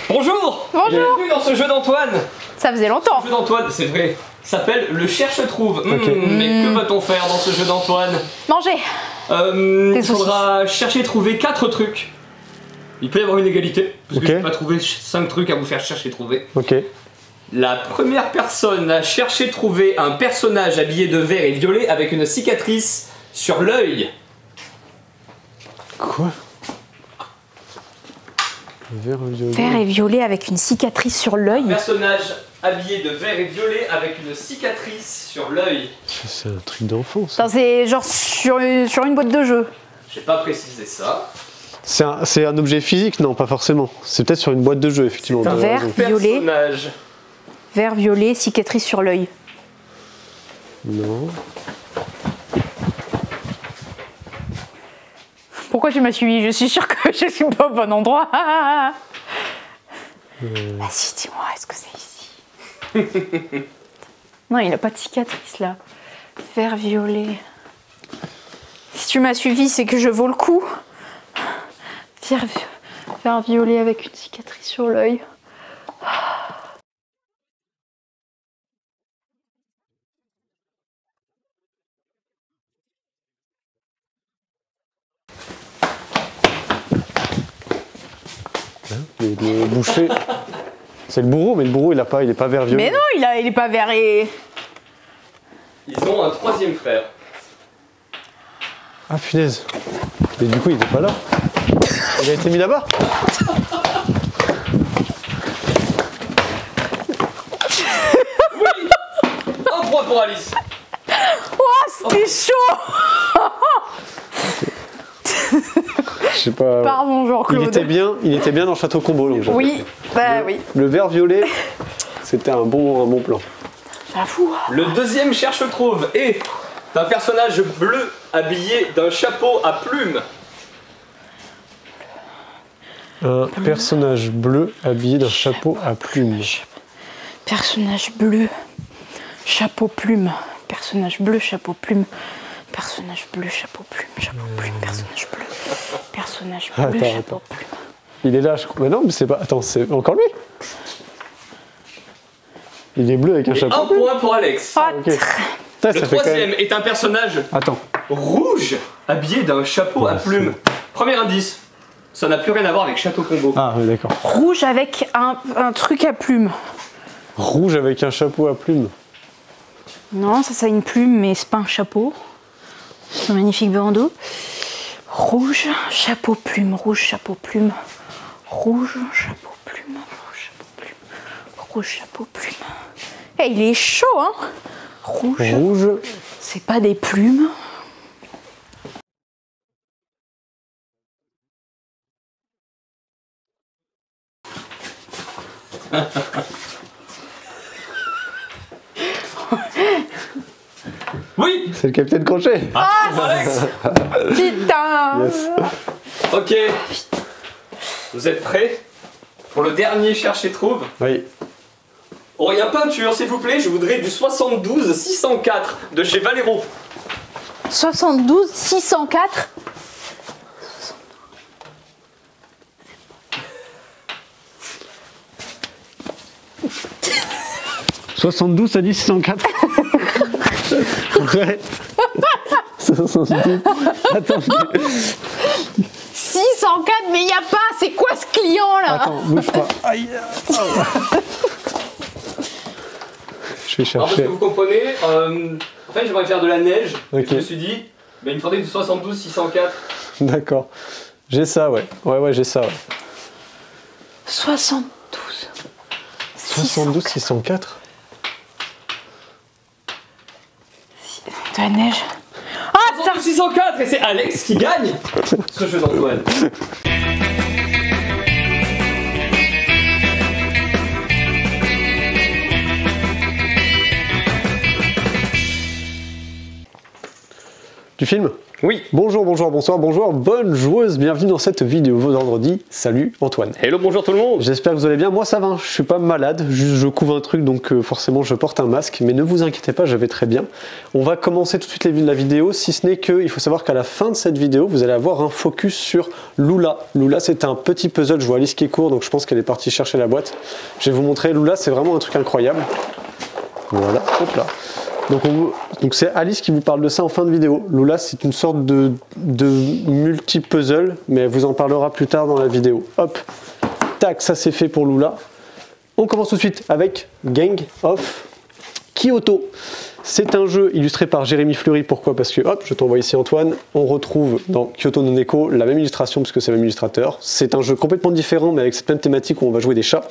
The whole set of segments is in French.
Bonjour. Bonjour. Bienvenue dans ce jeu d'Antoine. Ça faisait longtemps. Le jeu d'Antoine, c'est vrai, s'appelle le cherche-trouve. Mais que va-t-on faire dans ce jeu d'Antoine? Manger. Il faudra chercher et trouver 4 trucs. Il peut y avoir une égalité, parce que je n'ai pas trouvé 5 trucs à vous faire chercher et trouver. Ok. La première personne à chercher et trouver un personnage habillé de vert et violet avec une cicatrice sur l'œil. Quoi? Vert, violet. Vert et violet avec une cicatrice sur l'œil. Personnage habillé de vert et violet avec une cicatrice sur l'œil. C'est un truc d'enfant ça. C'est genre sur une boîte de jeu. J'ai pas précisé ça. C'est un objet physique? Non, pas forcément. C'est peut-être sur une boîte de jeu, effectivement. Vert, violet. Personnage. Vert, violet, cicatrice sur l'œil. Non. Pourquoi tu m'as suivi? Je suis sûre que je suis pas au bon endroit. Vas-y, dis-moi, est-ce que c'est ici? Non, il a pas de cicatrice là. Vert, violet. Si tu m'as suivi, c'est que je vaux le coup. Vert, violet avec une cicatrice sur l'œil. Le boucher. C'est le bourreau, mais le bourreau il est pas vert violet. Mais non, il est pas vert et... Ils ont un troisième frère. Ah punaise. Mais du coup il était pas là. Il a été mis là-bas. Oui. Un point pour Alice. Oh, c'était chaud. Je sais pas. Pardon, Jean-Claude. Il était bien dans Château Combo. Donc Oui, bah oui. Le vert violet, c'était un bon plan. J'avoue. Le deuxième cherche-trouve est un personnage bleu habillé d'un chapeau à plumes. Un personnage bleu habillé d'un chapeau à plumes. Personnage bleu, chapeau plume. Personnage bleu, chapeau plume. Personnage bleu, chapeau plume, chapeau plume, personnage bleu. Personnage bleu, chapeau plume. Il est là, je crois. Mais non, mais c'est pas. Attends, c'est encore lui. Il est bleu avec un Et chapeau. un point pour Alex. Ah, Ok. Putain, Le ça fait quand troisième même... est un personnage Attends. rouge habillé d'un chapeau à plumes. Premier indice, ça n'a plus rien à voir avec Château Combo. Ah, oui, d'accord. rouge avec un truc à plume. Rouge avec un chapeau à plumes. Non, ça c'est une plume, mais c'est pas un chapeau. C'est un magnifique bandeau. Rouge, chapeau plume, rouge, chapeau plume. Rouge, chapeau plume, rouge, chapeau plume. Rouge, chapeau plume. Eh, il est chaud, hein? Rouge. Rouge. C'est pas des plumes. Oui. C'est le capitaine Crochet. Ah, Alex. Putain! Yes. Ok. Vous êtes prêts pour le dernier cherche-et-trouve? Oui. Aurélien Peinture, s'il vous plaît, je voudrais du 72 604 de chez Valero. 72 604. 72, ça dit 604. Ouais. 72. Attends. 604, mais il n'y a pas. C'est quoi ce client là? Attends, bouge pas. Aïe. Je vais Alors parce que chercher. vous comprenez, en fait j'aimerais faire de la neige, Ok. je me suis dit, mais il me faudrait du 72 604. D'accord. J'ai ça, ouais. Ouais, j'ai ça, ouais. 72. 72, 604. De la neige. Ah, ça. 72 604 et c'est Alex qui gagne ce jeu d'Antoine. Tu filmes? Oui. Bonjour, bonjour, bonsoir, bonjour, bonne joueuse, bienvenue dans cette vidéo vendredi. Salut Antoine. Hello, bonjour tout le monde. J'espère que vous allez bien, moi ça va, je suis pas malade, juste je couvre un truc donc forcément je porte un masque, mais ne vous inquiétez pas, je vais très bien. On va commencer tout de suite la vidéo, si ce n'est que il faut savoir qu'à la fin de cette vidéo, vous allez avoir un focus sur Lula. Lula c'est un petit puzzle, je vois Alice qui est court, donc je pense qu'elle est partie chercher la boîte. Je vais vous montrer, Lula c'est vraiment un truc incroyable. Voilà, hop là. Donc c'est Alice qui vous parle de ça en fin de vidéo. Lula c'est une sorte de multi-puzzle, mais elle vous en parlera plus tard dans la vidéo. Hop, tac, ça c'est fait pour Lula. On commence tout de suite avec Gang of Kyoto. C'est un jeu illustré par Jérémy Fleury. Pourquoi? Parce que, hop, je t'envoie ici Antoine, on retrouve dans Kyoto no Neko la même illustration, puisque c'est le même illustrateur. C'est un jeu complètement différent, mais avec cette même thématique où on va jouer des chats.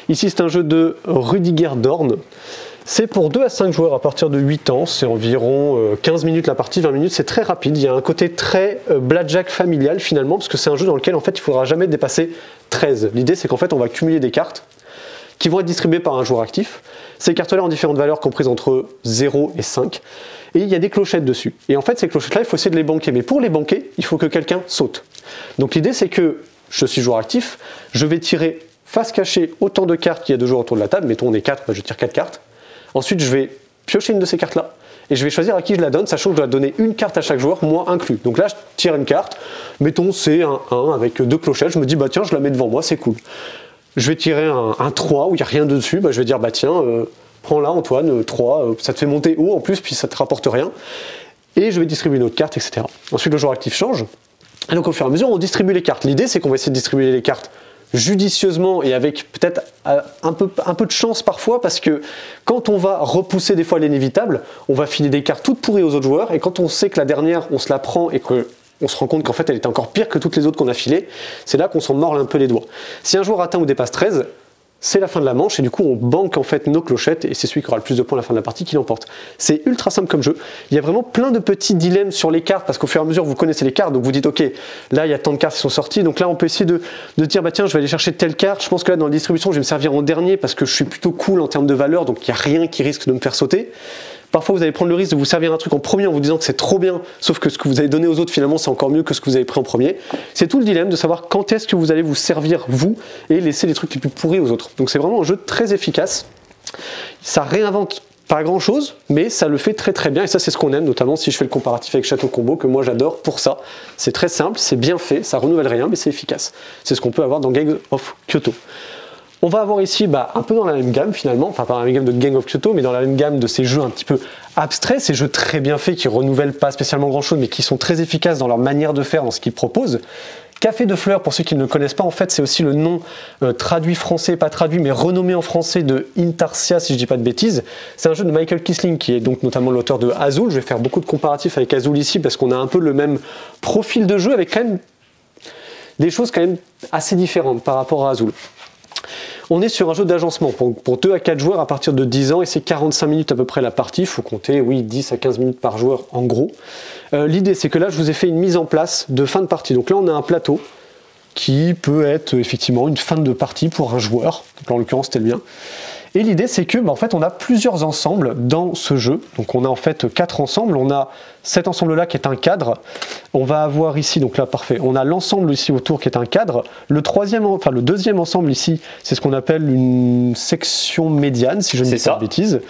Ici c'est un jeu de Rudiger Dorn. C'est pour 2 à 5 joueurs à partir de 8 ans, c'est environ 15 minutes la partie, 20 minutes, c'est très rapide. Il y a un côté très blackjack familial finalement, parce que c'est un jeu dans lequel en fait il ne faudra jamais dépasser 13. L'idée c'est qu'en fait on va cumuler des cartes qui vont être distribuées par un joueur actif. Ces cartes-là ont différentes valeurs comprises entre 0 et 5, et il y a des clochettes dessus. Et en fait ces clochettes-là, il faut essayer de les banquer, mais pour les banquer, il faut que quelqu'un saute. Donc l'idée c'est que je suis joueur actif, je vais tirer face cachée autant de cartes qu'il y a de joueurs autour de la table, mettons on est 4, je tire 4 cartes. Ensuite, je vais piocher une de ces cartes-là et je vais choisir à qui je la donne, sachant que je dois donner une carte à chaque joueur, moi inclus. Donc là, je tire une carte, mettons c'est un 1 avec 2 clochettes, je me dis bah tiens, je la mets devant moi, c'est cool. Je vais tirer un 3 où il n'y a rien dessus, bah, je vais dire bah tiens, prends-la Antoine, 3, ça te fait monter haut en plus, puis ça te rapporte rien. Et je vais distribuer une autre carte, etc. Ensuite, le joueur actif change. Et donc au fur et à mesure, on distribue les cartes. L'idée, c'est qu'on va essayer de distribuer les cartes judicieusement et avec peut-être un peu de chance parfois, parce que quand on va repousser des fois l'inévitable, on va filer des cartes toutes pourries aux autres joueurs, et quand on sait que la dernière on se la prend et qu'on se rend compte qu'en fait elle était encore pire que toutes les autres qu'on a filées, c'est là qu'on s'en mord un peu les doigts. Si un joueur atteint ou dépasse 13, c'est la fin de la manche et du coup on banque en fait nos clochettes et c'est celui qui aura le plus de points à la fin de la partie qui l'emporte. C'est ultra simple comme jeu. Il y a vraiment plein de petits dilemmes sur les cartes parce qu'au fur et à mesure vous connaissez les cartes, donc vous dites ok, là il y a tant de cartes qui sont sorties, donc là on peut essayer de dire bah tiens je vais aller chercher telle carte, je pense que là dans la distribution je vais me servir en dernier parce que je suis plutôt cool en termes de valeur, donc il n'y a rien qui risque de me faire sauter. Parfois vous allez prendre le risque de vous servir un truc en premier en vous disant que c'est trop bien, sauf que ce que vous avez donné aux autres finalement c'est encore mieux que ce que vous avez pris en premier. C'est tout le dilemme de savoir quand est-ce que vous allez vous servir vous et laisser les trucs les plus pourris aux autres. Donc c'est vraiment un jeu très efficace. Ça réinvente pas grand chose, mais ça le fait très très bien et ça c'est ce qu'on aime, notamment si je fais le comparatif avec Château Combo que moi j'adore pour ça. C'est très simple, c'est bien fait, ça renouvelle rien mais c'est efficace. C'est ce qu'on peut avoir dans Gang of Kyoto. On va avoir ici un peu dans la même gamme finalement, enfin pas dans la même gamme de Gang of Kyoto, mais dans la même gamme de ces jeux un petit peu abstraits, ces jeux très bien faits qui renouvellent pas spécialement grand chose mais qui sont très efficaces dans leur manière de faire, dans ce qu'ils proposent. Café de Fleurs, pour ceux qui ne le connaissent pas, en fait c'est aussi le nom traduit français, pas traduit mais renommé en français de Intarsia si je dis pas de bêtises. C'est un jeu de Michael Kisling qui est donc notamment l'auteur de Azul. Je vais faire beaucoup de comparatifs avec Azul ici parce qu'on a un peu le même profil de jeu avec quand même des choses quand même assez différentes par rapport à Azul. On est sur un jeu d'agencement pour 2 à 4 joueurs à partir de 10 ans et c'est 45 minutes à peu près la partie, il faut compter oui 10 à 15 minutes par joueur en gros. L'idée c'est que là je vous ai fait une mise en place de fin de partie, donc là on a un plateau qui peut être effectivement une fin de partie pour un joueur, donc là, en l'occurrence c'était le mien. Et l'idée c'est que en fait on a plusieurs ensembles dans ce jeu, donc on a en fait 4 ensembles, on a cet ensemble là qui est un cadre, on va avoir ici, donc là parfait, on a l'ensemble ici autour qui est un cadre, le deuxième ensemble ici c'est ce qu'on appelle une section médiane si je ne dis pas de bêtises,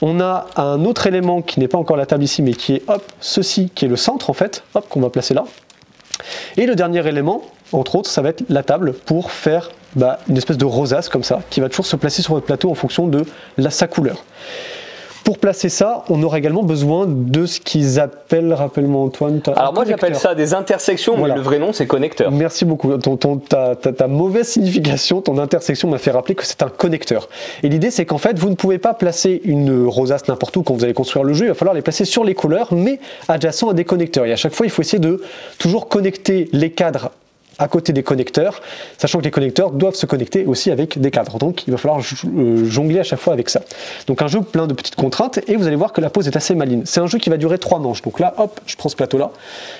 on a un autre élément qui n'est pas encore la table ici mais qui est hop ceci qui est le centre en fait, hop qu'on va placer là, et le dernier élément entre autres ça va être la table pour faire une espèce de rosace comme ça, qui va toujours se placer sur votre plateau en fonction de sa couleur. Pour placer ça, on aura également besoin de ce qu'ils appellent, rappelle-moi Antoine... Alors moi j'appelle ça des intersections, voilà. Mais le vrai nom c'est connecteur. Merci beaucoup, ta mauvaise signification, ton intersection m'a fait rappeler que c'est un connecteur. Et l'idée c'est qu'en fait vous ne pouvez pas placer une rosace n'importe où quand vous allez construire le jeu, il va falloir les placer sur les couleurs, mais adjacents à des connecteurs. Et à chaque fois il faut essayer de toujours connecter les cadres à côté des connecteurs, sachant que les connecteurs doivent se connecter aussi avec des cadres. Donc il va falloir jongler à chaque fois avec ça. Donc un jeu plein de petites contraintes et vous allez voir que la pause est assez maligne. C'est un jeu qui va durer 3 manches. Donc là, hop, je prends ce plateau-là.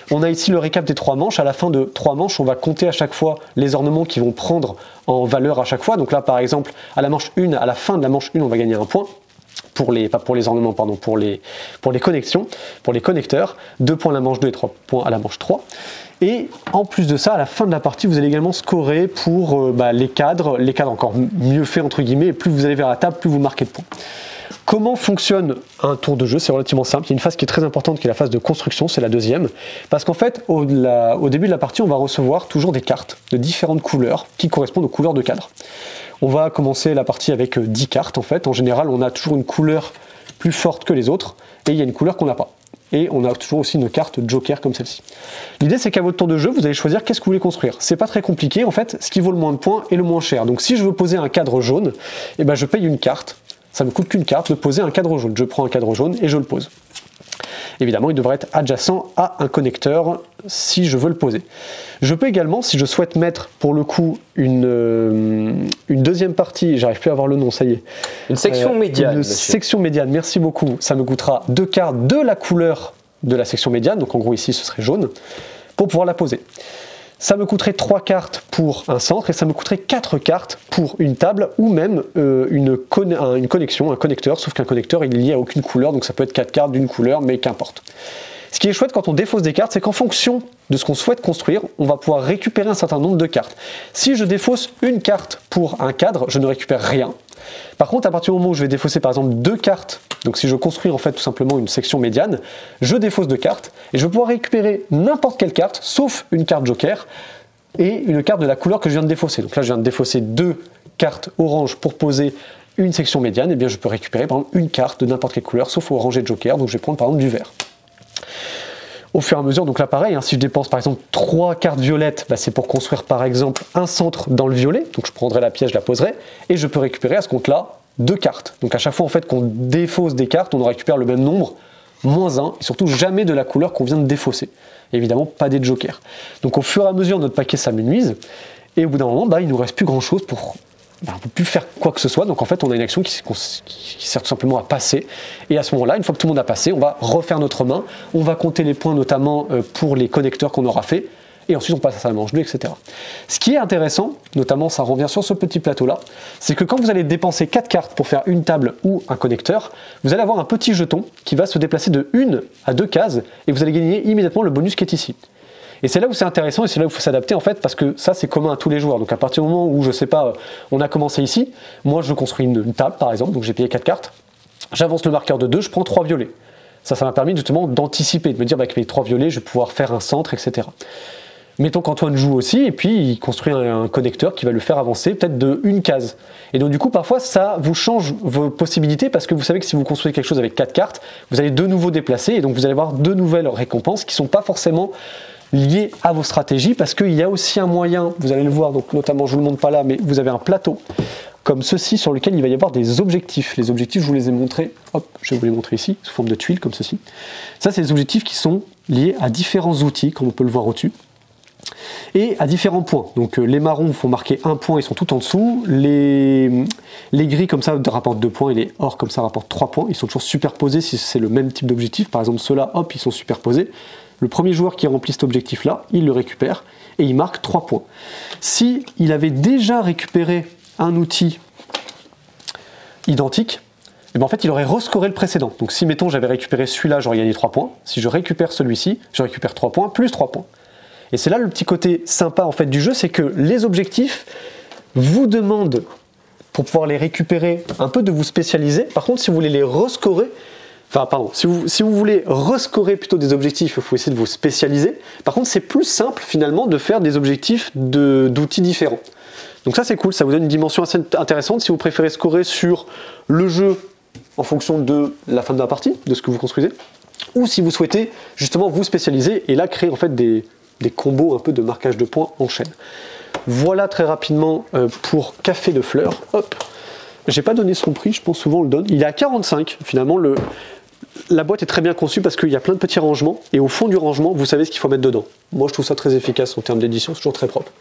On a ici le récap des 3 manches. À la fin de 3 manches, on va compter à chaque fois les ornements qui vont prendre en valeur à chaque fois. Donc là, par exemple, à la manche 1, à la fin de la manche 1, on va gagner 1 point. pas pour les ornements, pardon, pour les connexions, pour les connecteurs, 2 points à la manche 2 et 3 points à la manche 3. Et en plus de ça, à la fin de la partie, vous allez également scorer pour les cadres encore mieux faits entre guillemets, et plus vous allez vers la table, plus vous marquez de points. Comment fonctionne un tour de jeu? C'est relativement simple. Il y a une phase qui est très importante qui est la phase de construction, c'est la deuxième. Parce qu'en fait, au début de la partie, on va recevoir toujours des cartes de différentes couleurs qui correspondent aux couleurs de cadre. On va commencer la partie avec 10 cartes en fait. En général, on a toujours une couleur plus forte que les autres et il y a une couleur qu'on n'a pas. Et on a toujours aussi une carte joker comme celle-ci. L'idée c'est qu'à votre tour de jeu, vous allez choisir qu'est-ce que vous voulez construire. C'est pas très compliqué en fait, ce qui vaut le moins de points est le moins cher. Donc si je veux poser un cadre jaune, eh ben, je paye une carte. Ça me coûte qu'une carte de poser un cadre jaune. Je prends un cadre jaune et je le pose. Évidemment, il devrait être adjacent à un connecteur si je veux le poser. Je peux également, si je souhaite mettre pour le coup une deuxième partie, j'arrive plus à avoir le nom, ça y est. Une section médiane. Une section médiane, merci beaucoup. Ça me coûtera 2 cartes de la couleur de la section médiane, donc en gros ici ce serait jaune, pour pouvoir la poser. Ça me coûterait 3 cartes pour un centre et ça me coûterait 4 cartes pour une table ou même une connexion, un connecteur, sauf qu'un connecteur il est lié à aucune couleur, donc ça peut être 4 cartes d'une couleur, mais qu'importe. Ce qui est chouette quand on défausse des cartes, c'est qu'en fonction de ce qu'on souhaite construire, on va pouvoir récupérer un certain nombre de cartes. Si je défausse une carte pour un cadre, je ne récupère rien. Par contre, à partir du moment où je vais défausser par exemple 2 cartes, donc si je construis en fait tout simplement une section médiane, je défausse 2 cartes et je vais pouvoir récupérer n'importe quelle carte, sauf une carte joker et une carte de la couleur que je viens de défausser. Donc là, je viens de défausser 2 cartes orange pour poser une section médiane, et bien je peux récupérer par exemple une carte de n'importe quelle couleur, sauf orange et joker, donc je vais prendre par exemple du vert. Au fur et à mesure, donc là pareil, hein, si je dépense par exemple 3 cartes violettes, bah, c'est pour construire par exemple un centre dans le violet, donc je prendrai la pièce, je la poserai, et je peux récupérer à ce compte-là 2 cartes. Donc à chaque fois en fait qu'on défausse des cartes, on en récupère le même nombre, -1, et surtout jamais de la couleur qu'on vient de défausser. Et évidemment pas des jokers. Donc au fur et à mesure notre paquet s'amenuise, et au bout d'un moment, bah, il ne nous reste plus grand chose pour... on ne peut plus faire quoi que ce soit, donc en fait on a une action qui sert tout simplement à passer, et à ce moment là, une fois que tout le monde a passé, on va refaire notre main, on va compter les points notamment pour les connecteurs qu'on aura fait, et ensuite on passe à la manche 2, etc. Ce qui est intéressant, notamment ça revient sur ce petit plateau là, c'est que quand vous allez dépenser 4 cartes pour faire une table ou un connecteur, vous allez avoir un petit jeton qui va se déplacer de 1 à 2 cases, et vous allez gagner immédiatement le bonus qui est ici. Et c'est là où c'est intéressant et c'est là où il faut s'adapter en fait, parce que ça c'est commun à tous les joueurs. Donc à partir du moment où, je sais pas, on a commencé ici, moi je construis une table par exemple, donc j'ai payé 4 cartes, j'avance le marqueur de 2, je prends 3 violets. Ça m'a permis justement d'anticiper, de me dire bah, avec les 3 violets je vais pouvoir faire un centre, etc. Mettons qu'Antoine joue aussi et puis il construit un connecteur qui va le faire avancer peut-être de 1 case. Et donc du coup parfois ça vous change vos possibilités, parce que vous savez que si vous construisez quelque chose avec 4 cartes, vous allez de nouveau déplacer et donc vous allez avoir de nouvelles récompenses qui ne sont pas forcément lié à vos stratégies, parce qu'il y a aussi un moyen, vous allez le voir, donc notamment je ne vous le montre pas là, mais vous avez un plateau comme ceci sur lequel il va y avoir des objectifs. Les objectifs, je vous les ai montrés, hop, je vais vous les montrer ici, sous forme de tuiles comme ceci. Ça, c'est des objectifs qui sont liés à différents outils, comme on peut le voir au-dessus, et à différents points. Donc les marrons vous font marquer 1 point, ils sont tout en dessous, les gris comme ça rapportent 2 points, et les or comme ça rapportent 3 points, ils sont toujours superposés si c'est le même type d'objectif. Par exemple ceux-là, hop, ils sont superposés. Le premier joueur qui remplit cet objectif-là, il le récupère et il marque 3 points. Si il avait déjà récupéré un outil identique, et bien en fait il aurait rescoré le précédent. Donc si mettons j'avais récupéré celui-là, j'aurais gagné 3 points. Si je récupère celui-ci, je récupère 3 points plus 3 points. Et c'est là le petit côté sympa en fait du jeu, c'est que les objectifs vous demandent, pour pouvoir les récupérer, un peu de vous spécialiser. Par contre, si vous voulez les rescorer, si vous voulez rescorer plutôt des objectifs, il faut essayer de vous spécialiser. Par contre, c'est plus simple finalement de faire des objectifs d'outils différents. Donc ça c'est cool, ça vous donne une dimension assez intéressante si vous préférez scorer sur le jeu en fonction de la fin de la partie, de ce que vous construisez, ou si vous souhaitez justement vous spécialiser et là créer en fait des combos un peu de marquage de points en chaîne. Voilà très rapidement pour Café de Fleurs. Hop. J'ai pas donné son prix, je pense souvent on le donne. Il est à 45 finalement. La boîte est très bien conçue parce qu'il y a plein de petits rangements, et au fond du rangement, vous savez ce qu'il faut mettre dedans. Moi, je trouve ça très efficace en termes d'édition, c'est toujours très propre.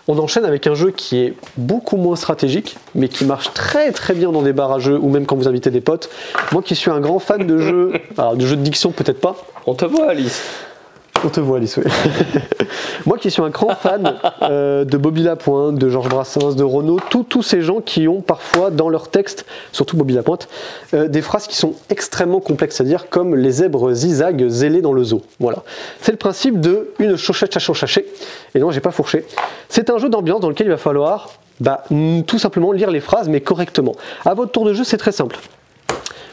On enchaîne avec un jeu qui est beaucoup moins stratégique, mais qui marche très très bien dans des bars à jeux, ou même quand vous invitez des potes. Moi qui suis un grand fan de jeux, alors de jeux de diction peut-être pas. On te voit, Alice. On te voit, Alice, oui. Moi qui suis un grand fan de Bobby Lapointe, de Georges Brassens, de Renaud, tous ces gens qui ont parfois dans leur texte, surtout Bobby Lapointe, des phrases qui sont extrêmement complexes, c'est-à-dire comme les zèbres zigzags zélés dans le zoo. Voilà. C'est le principe de une chauchette chachée. Et non, j'ai pas fourché. C'est un jeu d'ambiance dans lequel il va falloir tout simplement lire les phrases, mais correctement. À votre tour de jeu, c'est très simple.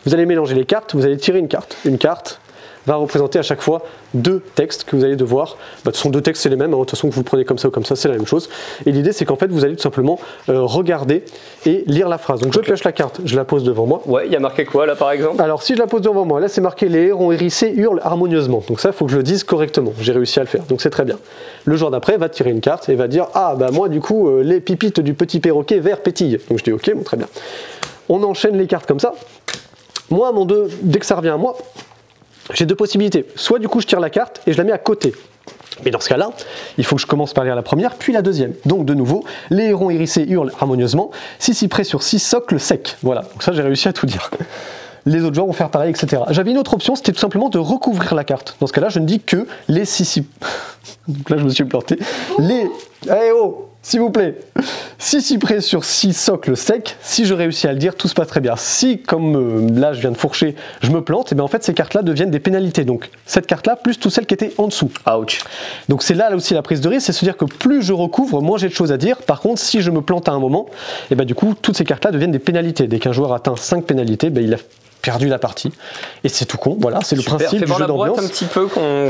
Vous allez mélanger les cartes, vous allez tirer une carte. Une carte va représenter à chaque fois deux textes que vous allez devoir. De toute façon, deux textes, c'est les mêmes. De toute façon, que vous le prenez comme ça ou comme ça, c'est la même chose. Et l'idée, c'est qu'en fait, vous allez tout simplement regarder et lire la phrase. Donc, je pioche la carte, je la pose devant moi. Ouais, il y a marqué quoi là, par exemple? Alors, si je la pose devant moi, là, c'est marqué les hérons hérissés hurlent harmonieusement. Donc, ça, il faut que je le dise correctement. J'ai réussi à le faire. Donc, c'est très bien. Le joueur d'après va tirer une carte et va dire ah, bah, moi, du coup, les pipites du petit perroquet vert pétillent. Donc, je dis ok, bon, très bien. On enchaîne les cartes comme ça. Moi, dès que ça revient à moi, j'ai deux possibilités. Soit du coup je tire la carte et je la mets à côté. Mais dans ce cas-là, il faut que je commence par lire la première, puis la deuxième. Donc de nouveau, les hérons hérissés hurlent harmonieusement, 6 cyprès sur 6 socles secs. Voilà, donc ça j'ai réussi à tout dire. Les autres joueurs vont faire pareil, etc. J'avais une autre option, c'était tout simplement de recouvrir la carte. Dans ce cas-là, je ne dis que les 6 donc là je me suis planté. Eh oh, s'il vous plaît, 6 cyprès sur 6 socles secs, si je réussis à le dire, tout se passe très bien. Si, comme là je viens de fourcher, je me plante, et bien en fait ces cartes-là deviennent des pénalités. Donc cette carte-là, plus toutes celles qui étaient en dessous. Ouch. Donc c'est là aussi la prise de risque, c'est se dire que plus je recouvre, moins j'ai de choses à dire. Par contre, si je me plante à un moment, et bien du coup, toutes ces cartes-là deviennent des pénalités. Dès qu'un joueur atteint 5 pénalités, ben, il a perdu la partie. Et c'est tout con, voilà, c'est le principe du jeu d'ambiance. Un petit peu qu'on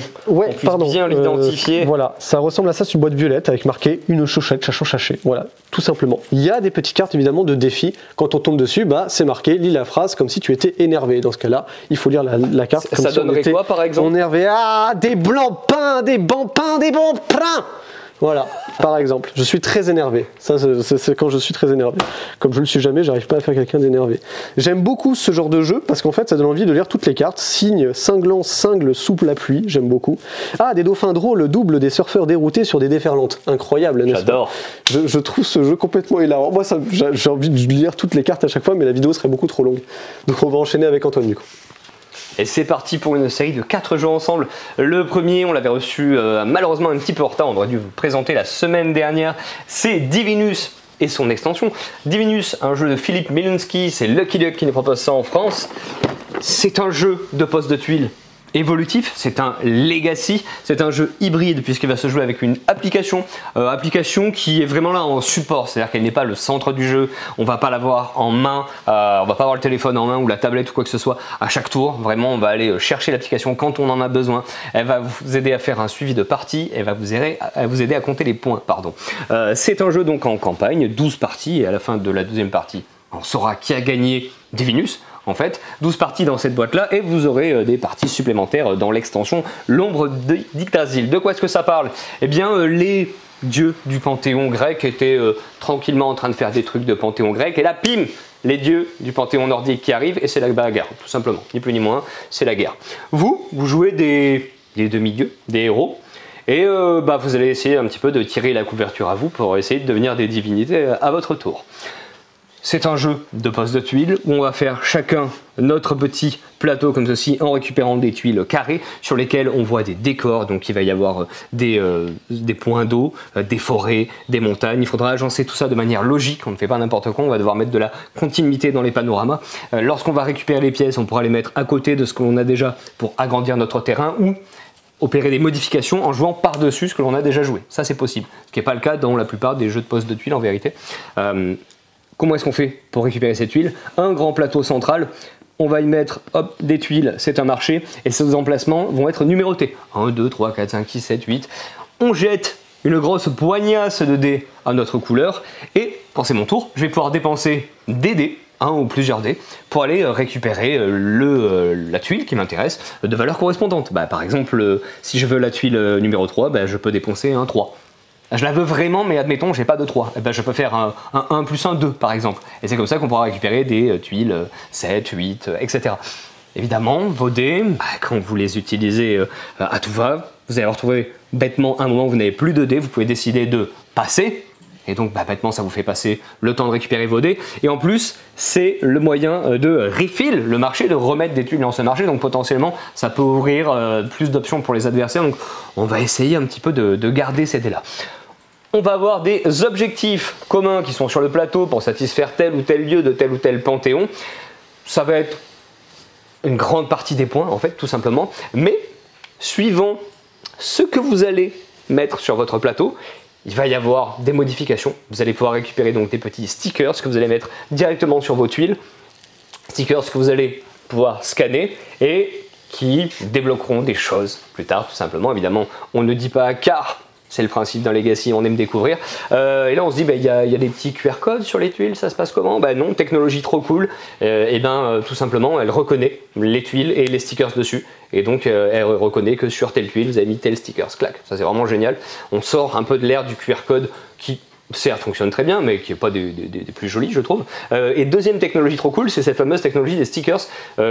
puisse pardon, bien l'identifier. Voilà, ça ressemble à ça, c'est une boîte violette avec marqué une chauchette, chachée. Voilà, tout simplement. Il y a des petites cartes évidemment de défi. Quand on tombe dessus, c'est marqué, lis la phrase comme si tu étais énervé. Dans ce cas-là, il faut lire la carte. Comme ça donnerait quoi par exemple? Énervé. Ah, des blancs pains, des bons pains, des bons pains. Voilà, par exemple, je suis très énervé. Ça, c'est quand je suis très énervé. Comme je le suis jamais, j'arrive pas à faire quelqu'un d'énervé. J'aime beaucoup ce genre de jeu parce qu'en fait, ça donne envie de lire toutes les cartes. Cygne, cinglant, cingle, souple la pluie, j'aime beaucoup. Ah, des dauphins drôles, double des surfeurs déroutés sur des déferlantes. Incroyable, n'est-ce pas? J'adore. Je trouve ce jeu complètement hilarant. Moi, j'ai envie de lire toutes les cartes à chaque fois, mais la vidéo serait beaucoup trop longue. Donc, on va enchaîner avec Antoine du coup. Et c'est parti pour une série de 4 jeux ensemble. Le premier, on l'avait reçu malheureusement un petit peu en retard, on aurait dû vous présenter la semaine dernière, c'est Divinus et son extension. Divinus, un jeu de Philippe Mieluński, c'est Lucky Duck qui nous propose ça en France. C'est un jeu de poste de tuiles évolutif, c'est un legacy, c'est un jeu hybride puisqu'il va se jouer avec une application, qui est vraiment là en support, c'est-à-dire qu'elle n'est pas le centre du jeu, on va pas l'avoir en main, on va pas avoir le téléphone en main ou la tablette ou quoi que ce soit à chaque tour, vraiment on va aller chercher l'application quand on en a besoin, elle va vous aider à faire un suivi de partie, elle va vous aider à compter les points, pardon. C'est un jeu donc en campagne, 12 parties et à la fin de la deuxième partie, on saura qui a gagné Divinus. En fait, 12 parties dans cette boîte là et vous aurez des parties supplémentaires dans l'extension L'ombre d'Yggdrasil. De quoi est-ce que ça parle? Eh bien les dieux du panthéon grec étaient tranquillement en train de faire des trucs de panthéon grec et là pim, les dieux du panthéon nordique qui arrivent et c'est la bagarre, tout simplement, ni plus ni moins, c'est la guerre. Vous jouez des demi-dieux, des héros. Et vous allez essayer un petit peu de tirer la couverture à vous pour essayer de devenir des divinités à votre tour. C'est un jeu de poste de tuiles où on va faire chacun notre petit plateau comme ceci en récupérant des tuiles carrées sur lesquelles on voit des décors, donc il va y avoir des points d'eau, des forêts, des montagnes. Il faudra agencer tout ça de manière logique, on ne fait pas n'importe quoi, on va devoir mettre de la continuité dans les panoramas. Lorsqu'on va récupérer les pièces, on pourra les mettre à côté de ce que l'on a déjà pour agrandir notre terrain ou opérer des modifications en jouant par-dessus ce que l'on a déjà joué. Ça c'est possible, ce qui n'est pas le cas dans la plupart des jeux de poste de tuiles en vérité. Comment est-ce qu'on fait pour récupérer ces tuiles? Un grand plateau central, on va y mettre hop, des tuiles, c'est un marché, et ces emplacements vont être numérotés. 1, 2, 3, 4, 5, 6, 7, 8. On jette une grosse poignasse de dés à notre couleur, et quand c'est mon tour, je vais pouvoir dépenser des dés, un ou plusieurs dés, pour aller récupérer la tuile qui m'intéresse de valeur correspondante. Par exemple, si je veux la tuile numéro 3, je peux dépenser un 3. Je la veux vraiment, mais admettons, j'ai pas de 3. Je peux faire un 1 plus un 2, par exemple. Et c'est comme ça qu'on pourra récupérer des tuiles 7, 8, etc. Évidemment, vos dés, quand vous les utilisez à tout va, vous allez retrouver bêtement un moment où vous n'avez plus de dés, vous pouvez décider de passer, Et donc bêtement ça vous fait passer le temps de récupérer vos dés. Et en plus c'est le moyen de refill le marché, de remettre des tuiles dans ce marché. Donc potentiellement ça peut ouvrir plus d'options pour les adversaires. Donc on va essayer un petit peu de garder ces dés là. On va avoir des objectifs communs qui sont sur le plateau pour satisfaire tel ou tel lieu de tel ou tel panthéon. Ça va être une grande partie des points en fait tout simplement. Mais suivant ce que vous allez mettre sur votre plateau, il va y avoir des modifications. Vous allez pouvoir récupérer donc des petits stickers que vous allez mettre directement sur vos tuiles. Stickers que vous allez pouvoir scanner et qui débloqueront des choses plus tard tout simplement. Évidemment, on ne dit pas car c'est le principe d'un Legacy, on aime découvrir. Et là on se dit, il y a des petits QR codes sur les tuiles, ça se passe comment? Non, technologie trop cool. Tout simplement, elle reconnaît les tuiles et les stickers dessus. Et donc elle reconnaît que sur telle tuile, vous avez mis tel stickers, clac. Ça c'est vraiment génial. On sort un peu de l'ère du QR code qui certes fonctionne très bien, mais qui n'est pas des plus jolis, je trouve. Et deuxième technologie trop cool, c'est cette fameuse technologie des stickers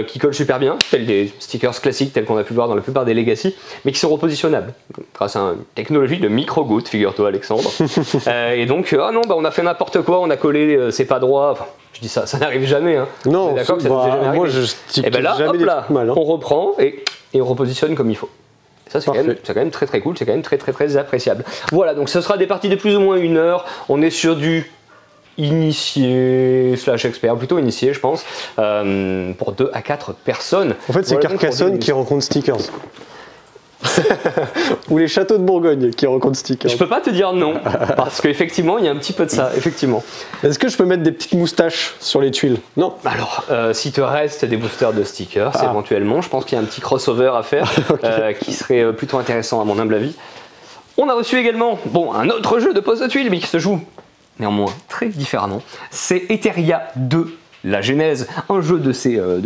qui collent super bien, tels des stickers classiques, tels qu'on a pu voir dans la plupart des Legacy, mais qui sont repositionnables, grâce à une technologie de micro-gouttes, figure-toi Alexandre. Et donc, on a fait n'importe quoi, on a collé, c'est pas droit, enfin, je dis ça, ça n'arrive jamais. Hein. Non, d'accord que ça vous est jamais arrivé. Moi je type là, jamais des trucs mal. Hein. On reprend et on repositionne comme il faut. Ça, c'est quand même très très cool, c'est quand même très appréciable. Voilà, donc ce sera des parties de plus ou moins 1 heure. On est sur du initié / expert, plutôt initié, je pense, pour 2 à 4 personnes. En fait, c'est voilà, Carcassonne qui rencontre Stickers. Ou les châteaux de Bourgogne qui rencontrent Stickers. Je peux pas te dire non, parce qu'effectivement, il y a un petit peu de ça, effectivement. Est-ce que je peux mettre des petites moustaches sur les tuiles? Non. Alors, s'il te reste des boosters de stickers, éventuellement, je pense qu'il y a un petit crossover à faire qui serait plutôt intéressant à mon humble avis. On a reçu également, un autre jeu de pose de tuiles, mais qui se joue néanmoins très différemment. C'est Etheria 2. La Genèse, un jeu de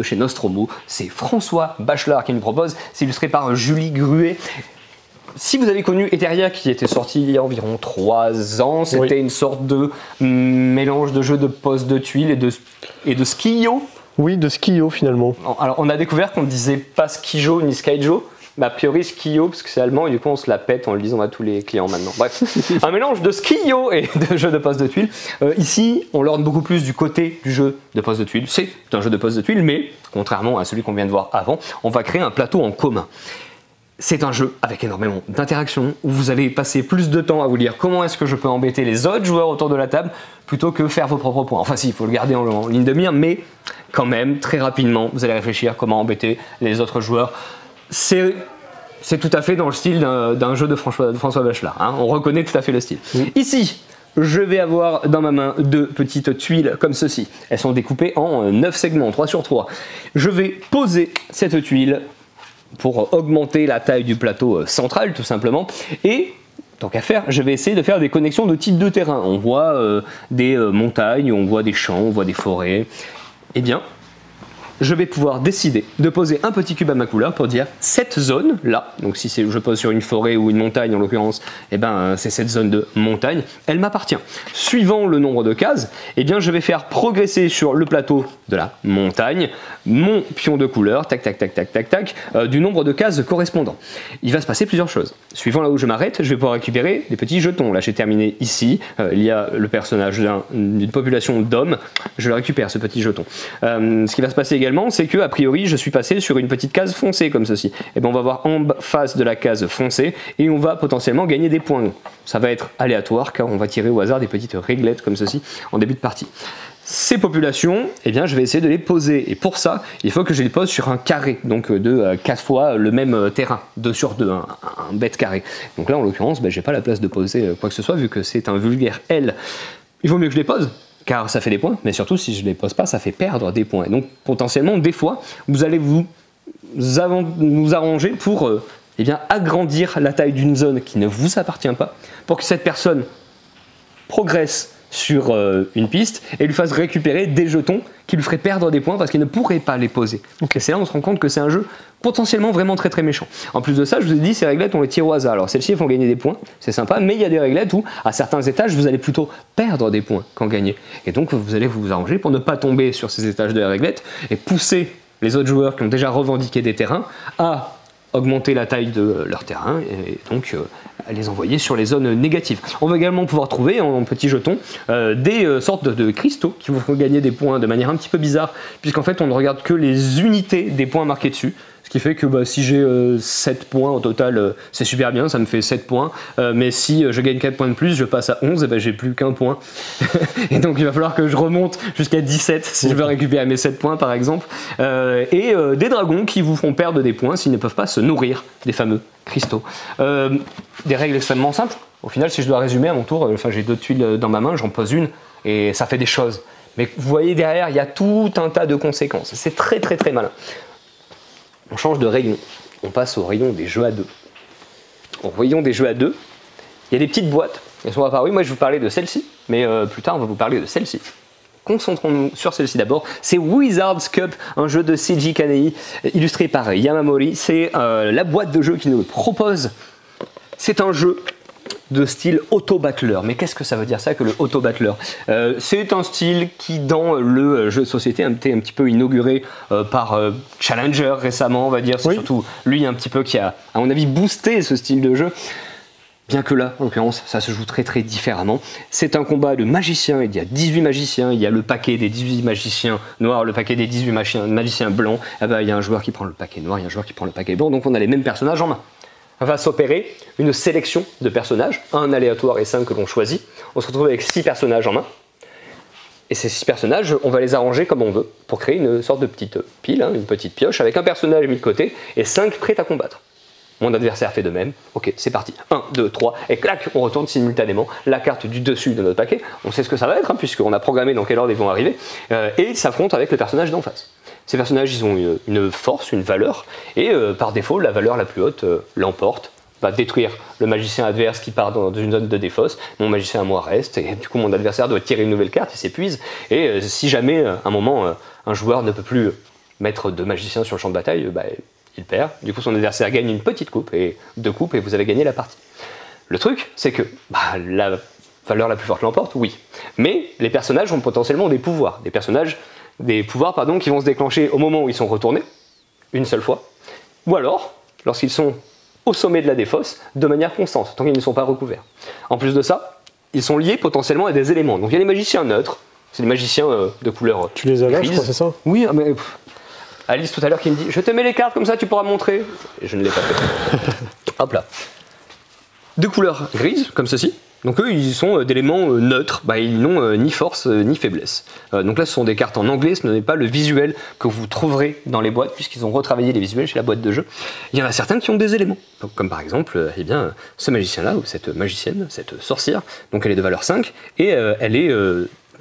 chez Nostromo, c'est François Bachelard qui nous propose, c'est illustré par Julie Gruet. Si vous avez connu Etheria qui était sorti il y a environ 3 ans, c'était une sorte de mélange de jeu de pose de tuiles et de Skio. Oui, de Skio finalement. Alors on a découvert qu'on ne disait pas Skijo ni Skyjo, mais a priori Skio, parce que c'est allemand et du coup on se la pète en le disant à tous les clients maintenant. Bref, un mélange de Skio et de jeu de pose de tuiles. Ici, on lorne beaucoup plus du côté du jeu de pose de tuiles. C'est un jeu de pose de tuiles, mais contrairement à celui qu'on vient de voir avant, on va créer un plateau en commun. C'est un jeu avec énormément d'interactions où vous allez passer plus de temps à vous dire comment est-ce que je peux embêter les autres joueurs autour de la table plutôt que faire vos propres points. Enfin si, il faut le garder en ligne de mire, mais quand même, très rapidement, vous allez réfléchir comment embêter les autres joueurs. C'est tout à fait dans le style d'un jeu de François Bachelard. Hein. On reconnaît tout à fait le style. Oui. Ici, je vais avoir dans ma main 2 petites tuiles comme ceci. Elles sont découpées en 9 segments, 3 sur 3. Je vais poser cette tuile pour augmenter la taille du plateau central, tout simplement. Et tant qu'à faire, je vais essayer de faire des connexions de type de terrain. On voit des montagnes, on voit des champs, on voit des forêts. Eh bien, je vais pouvoir décider de poser un petit cube à ma couleur pour dire cette zone là, donc si je pose sur une forêt ou une montagne en l'occurrence, c'est cette zone de montagne, elle m'appartient. Suivant le nombre de cases, je vais faire progresser sur le plateau de la montagne mon pion de couleur, tac tac tac tac tac tac, du nombre de cases correspondant. Il va se passer plusieurs choses. Suivant là où je m'arrête, je vais pouvoir récupérer des petits jetons. Là j'ai terminé ici, il y a le personnage d'une population d'hommes, je le récupère ce petit jeton. Ce qui va se passer également, c'est que a priori je suis passé sur une petite case foncée comme ceci. Et on va voir en face de la case foncée et on va potentiellement gagner des points. Ça va être aléatoire car on va tirer au hasard des petites réglettes comme ceci en début de partie. Ces populations, je vais essayer de les poser et pour ça, il faut que je les pose sur un carré, donc de 4 fois le même terrain, 2 sur 2, un bête carré. Donc là en l'occurrence, j'ai pas la place de poser quoi que ce soit vu que c'est un vulgaire L. Il vaut mieux que je les pose car ça fait des points, mais surtout si je ne les pose pas, ça fait perdre des points. Et donc potentiellement, des fois, vous allez vous arranger pour agrandir la taille d'une zone qui ne vous appartient pas, pour que cette personne progresse sur une piste et lui fasse récupérer des jetons qui lui feraient perdre des points parce qu'il ne pourrait pas les poser. Et c'est là où on se rend compte que c'est un jeu potentiellement vraiment très très méchant. En plus de ça, je vous ai dit, ces réglettes, on les tire au hasard. Alors celles-ci, elles font gagner des points, c'est sympa, mais il y a des réglettes où, à certains étages, vous allez plutôt perdre des points qu'en gagner. Et donc, vous allez vous arranger pour ne pas tomber sur ces étages de réglettes et pousser les autres joueurs qui ont déjà revendiqué des terrains à augmenter la taille de leur terrain et donc les envoyer sur les zones négatives. On va également pouvoir trouver en petits jetons des sortes de cristaux qui vous font gagner des points de manière un petit peu bizarre, puisqu'en fait on ne regarde que les unités des points marqués dessus. Ce qui fait que si j'ai 7 points au total, c'est super bien, ça me fait 7 points. Mais si je gagne 4 points de plus, je passe à 11, et j'ai plus qu'un point. Et donc il va falloir que je remonte jusqu'à 17 si je veux récupérer mes 7 points par exemple. Des dragons qui vous font perdre des points s'ils ne peuvent pas se nourrir des fameux cristaux. Des règles extrêmement simples. Au final, si je dois résumer à mon tour, j'ai 2 tuiles dans ma main, j'en pose une et ça fait des choses. Mais vous voyez derrière, il y a tout un tas de conséquences. C'est très très très malin. On change de rayon, on passe au rayon des jeux à 2. Au rayon des jeux à 2, il y a des petites boîtes, elles sont apparues. Moi je vous parlais de celle-ci, mais plus tard on va vous parler de celle-ci. Concentrons-nous sur celle-ci d'abord. C'est Wizard's Cup, un jeu de Seiji Kanei, illustré par Yamamori. C'est la boîte de jeu qui nous le propose. C'est un jeu de style auto-battler. Mais qu'est-ce que ça veut dire ça que le auto-battler? C'est un style qui dans le jeu de société a été un petit peu inauguré par Challenger récemment, on va dire. C'est surtout lui un petit peu qui a, à mon avis, boosté ce style de jeu. Bien que là, en l'occurrence, ça se joue très très différemment. C'est un combat de magiciens, il y a 18 magiciens, il y a le paquet des 18 magiciens noirs, le paquet des 18 magiciens blancs. Ah bah, il y a un joueur qui prend le paquet noir, il y a un joueur qui prend le paquet blanc, donc on a les mêmes personnages en main. Va s'opérer une sélection de personnages, un aléatoire et 5 que l'on choisit. On se retrouve avec 6 personnages en main. Et ces 6 personnages, on va les arranger comme on veut pour créer une sorte de petite pile, une petite pioche, avec un personnage mis de côté et 5 prêts à combattre. Mon adversaire fait de même. Ok, c'est parti. 1, 2, 3, et clac, on retourne simultanément la carte du dessus de notre paquet. On sait ce que ça va être, puisqu'on a programmé dans quel ordre ils vont arriver. Et ils s'affrontent avec le personnage d'en face. Ces personnages, ils ont une force, une valeur, et par défaut, la valeur la plus haute l'emporte, va détruire le magicien adverse qui part dans une zone de défausse. Mon magicien à moi reste, et du coup mon adversaire doit tirer une nouvelle carte, il s'épuise. Et si jamais, à un moment, un joueur ne peut plus mettre de magicien sur le champ de bataille, il perd. Du coup son adversaire gagne une petite coupe, et 2 coupes, et vous avez gagné la partie. Le truc, c'est que la valeur la plus forte l'emporte, oui. Mais les personnages ont potentiellement des pouvoirs. Des pouvoirs qui vont se déclencher au moment où ils sont retournés, une seule fois, ou alors lorsqu'ils sont au sommet de la défausse, de manière constante, tant qu'ils ne sont pas recouverts. En plus de ça, ils sont liés potentiellement à des éléments. Donc il y a les magiciens neutres, c'est des magiciens de couleur Tu les as là, je crois, c'est ça? Oui, mais Alice tout à l'heure qui me dit « Je te mets les cartes, comme ça tu pourras montrer ». Et je ne l'ai pas fait. Hop là. De couleur grise, comme ceci. Donc eux, ils sont d'éléments neutres, ils n'ont ni force ni faiblesse. Donc là, ce sont des cartes en anglais, ce n'est pas le visuel que vous trouverez dans les boîtes, puisqu'ils ont retravaillé les visuels chez la boîte de jeu. Il y en a certains qui ont des éléments, donc, comme par exemple ce magicien-là, ou cette magicienne, cette sorcière, donc elle est de valeur 5, et elle est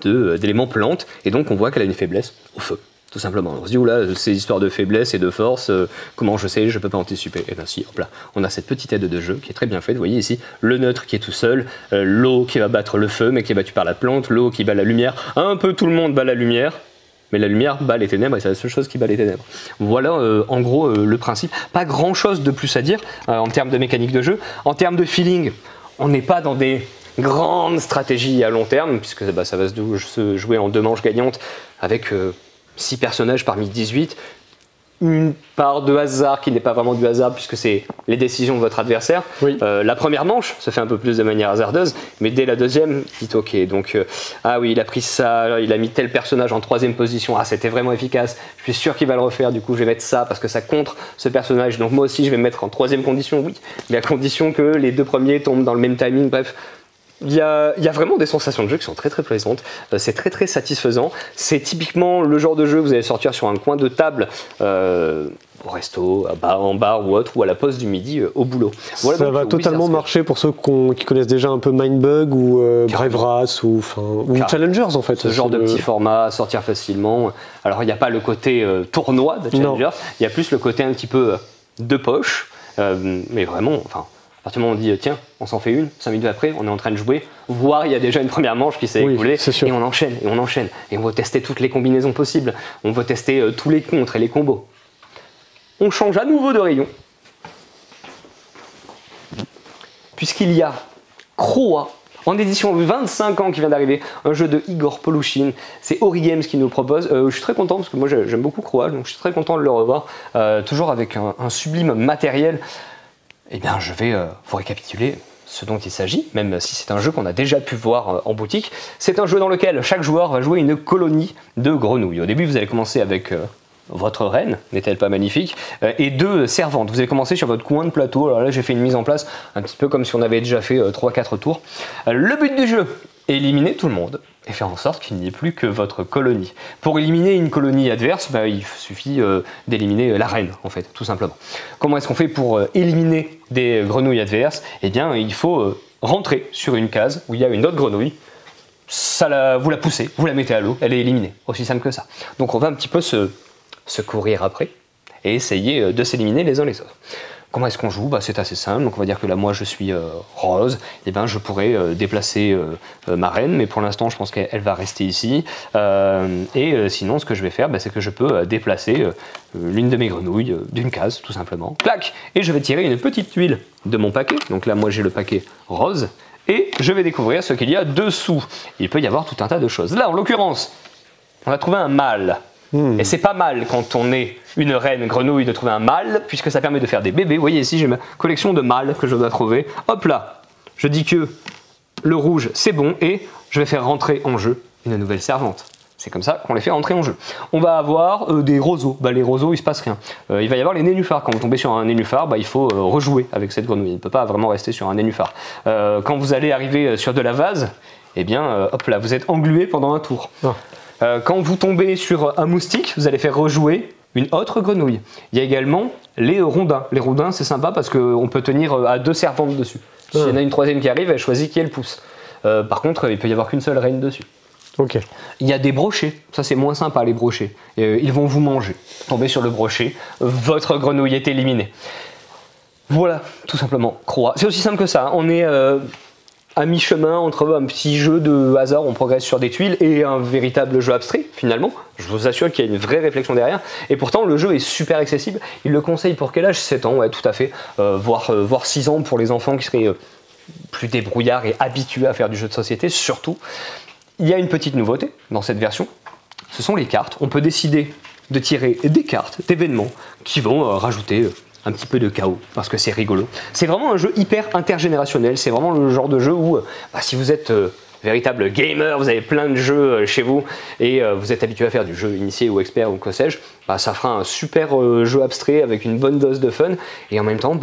d'éléments plantes, et donc on voit qu'elle a une faiblesse au feu. Tout simplement. On se dit, oula, ces histoires de faiblesse et de force, comment je sais, je peux pas anticiper. Et bien si, hop là, on a cette petite aide de jeu qui est très bien faite. Vous voyez ici, le neutre qui est tout seul, l'eau qui va battre le feu, mais qui est battu par la plante, l'eau qui bat la lumière. Un peu tout le monde bat la lumière, mais la lumière bat les ténèbres, et c'est la seule chose qui bat les ténèbres. Voilà, en gros, le principe. Pas grand chose de plus à dire en termes de mécanique de jeu. En termes de feeling, on n'est pas dans des grandes stratégies à long terme, puisque ça va se jouer en 2 manches gagnantes avec 6 personnages parmi 18, une part de hasard qui n'est pas vraiment du hasard puisque c'est les décisions de votre adversaire. Oui. La première manche se fait un peu plus de manière hasardeuse, mais dès la deuxième, dites ok, donc ah oui, il a pris ça, il a mis tel personnage en 3e position, ah c'était vraiment efficace, je suis sûr qu'il va le refaire, du coup je vais mettre ça parce que ça contre ce personnage, donc moi aussi je vais me mettre en 3e condition, oui, mais à condition que les 2 premiers tombent dans le même timing, bref. Il y a vraiment des sensations de jeu qui sont très très plaisantes, c'est très très satisfaisant, c'est typiquement le genre de jeu que vous allez sortir sur un coin de table au resto, en bar ou autre, ou à la pause du midi au boulot. Voilà, ça va totalement marcher pour ceux qui connaissent déjà un peu Mindbug ou Brave Race ou Challengers en fait. Ce genre de petit format, sortir facilement. Alors il n'y a pas le côté tournoi de Challengers, il y a plus le côté un petit peu de poche, mais vraiment, enfin... À partir du moment où on dit tiens, on s'en fait une, 5 minutes après, on est en train de jouer, voire il y a déjà une première manche qui s'est écoulée, et on enchaîne, et on enchaîne, et on va tester toutes les combinaisons possibles, on va tester tous les contres et les combos. On change à nouveau de rayon, puisqu'il y a Croa en édition 25 ans qui vient d'arriver, un jeu de Igor Polushin. C'est Ori Games qui nous propose. Je suis très content parce que moi j'aime beaucoup Croal, donc je suis très content de le revoir, toujours avec un sublime matériel. Eh bien, je vais vous récapituler ce dont il s'agit, même si c'est un jeu qu'on a déjà pu voir en boutique. C'est un jeu dans lequel chaque joueur va jouer une colonie de grenouilles. Au début, vous allez commencer avec votre reine, n'est-elle pas magnifique, et 2 servantes. Vous allez commencer sur votre coin de plateau. Alors là, j'ai fait une mise en place un petit peu comme si on avait déjà fait 3-4 tours. Le but du jeu, éliminer tout le monde et faire en sorte qu'il n'y ait plus que votre colonie. Pour éliminer une colonie adverse, il suffit d'éliminer la reine, en fait, tout simplement. Comment est-ce qu'on fait pour éliminer des grenouilles adverses? Eh bien, il faut rentrer sur une case où il y a une autre grenouille, vous la poussez, vous la mettez à l'eau, elle est éliminée, aussi simple que ça. Donc on va un petit peu se courir après et essayer de s'éliminer les uns les autres. Comment est-ce qu'on joue? C'est assez simple, donc on va dire que là moi je suis rose, et bien je pourrais déplacer ma reine, mais pour l'instant je pense qu'elle va rester ici, sinon ce que je vais faire c'est que je peux déplacer l'une de mes grenouilles d'une case tout simplement, clac, et je vais tirer une petite tuile de mon paquet, donc là moi j'ai le paquet rose, et je vais découvrir ce qu'il y a dessous. Il peut y avoir tout un tas de choses. Là en l'occurrence, on a trouvé un mâle. Et c'est pas mal quand on est une reine grenouille de trouver un mâle, puisque ça permet de faire des bébés. Vous voyez ici, j'ai ma collection de mâles que je dois trouver. Hop là, je dis que le rouge c'est bon et je vais faire rentrer en jeu une nouvelle servante. C'est comme ça qu'on les fait rentrer en jeu. On va avoir des roseaux. Les roseaux, il se passe rien. Il va y avoir les nénuphars. Quand vous tombez sur un nénuphar, il faut rejouer avec cette grenouille. Il ne peut pas vraiment rester sur un nénuphar. Quand vous allez arriver sur de la vase, eh bien, hop là, vous êtes englué pendant un tour. Oh. Quand vous tombez sur un moustique, vous allez faire rejouer une autre grenouille. Il y a également les rondins. Les rondins, c'est sympa parce qu'on peut tenir à 2 servantes dessus. S'il y en a une troisième qui arrive, elle choisit qui elle pousse. Par contre, il peut y avoir qu'une seule reine dessus. Okay. Il y a des brochets. Ça, c'est moins sympa, les brochets. Ils vont vous manger. Tombez sur le brochet, votre grenouille est éliminée. Voilà, tout simplement. Croix. C'est aussi simple que ça. On est à mi-chemin entre un petit jeu de hasard, on progresse sur des tuiles, et un véritable jeu abstrait finalement. Je vous assure qu'il y a une vraie réflexion derrière, et pourtant le jeu est super accessible. Il le conseille pour quel âge? 7 ans, ouais, tout à fait, voire 6 ans pour les enfants qui seraient plus débrouillards et habitués à faire du jeu de société surtout. Il y a une petite nouveauté dans cette version, ce sont les cartes. On peut décider de tirer des cartes, d'événements qui vont rajouter un petit peu de chaos, parce que c'est rigolo. C'est vraiment un jeu hyper intergénérationnel, c'est vraiment le genre de jeu où si vous êtes véritable gamer, vous avez plein de jeux chez vous, et vous êtes habitué à faire du jeu initié ou expert ou que sais-je, ça fera un super jeu abstrait avec une bonne dose de fun, et en même temps,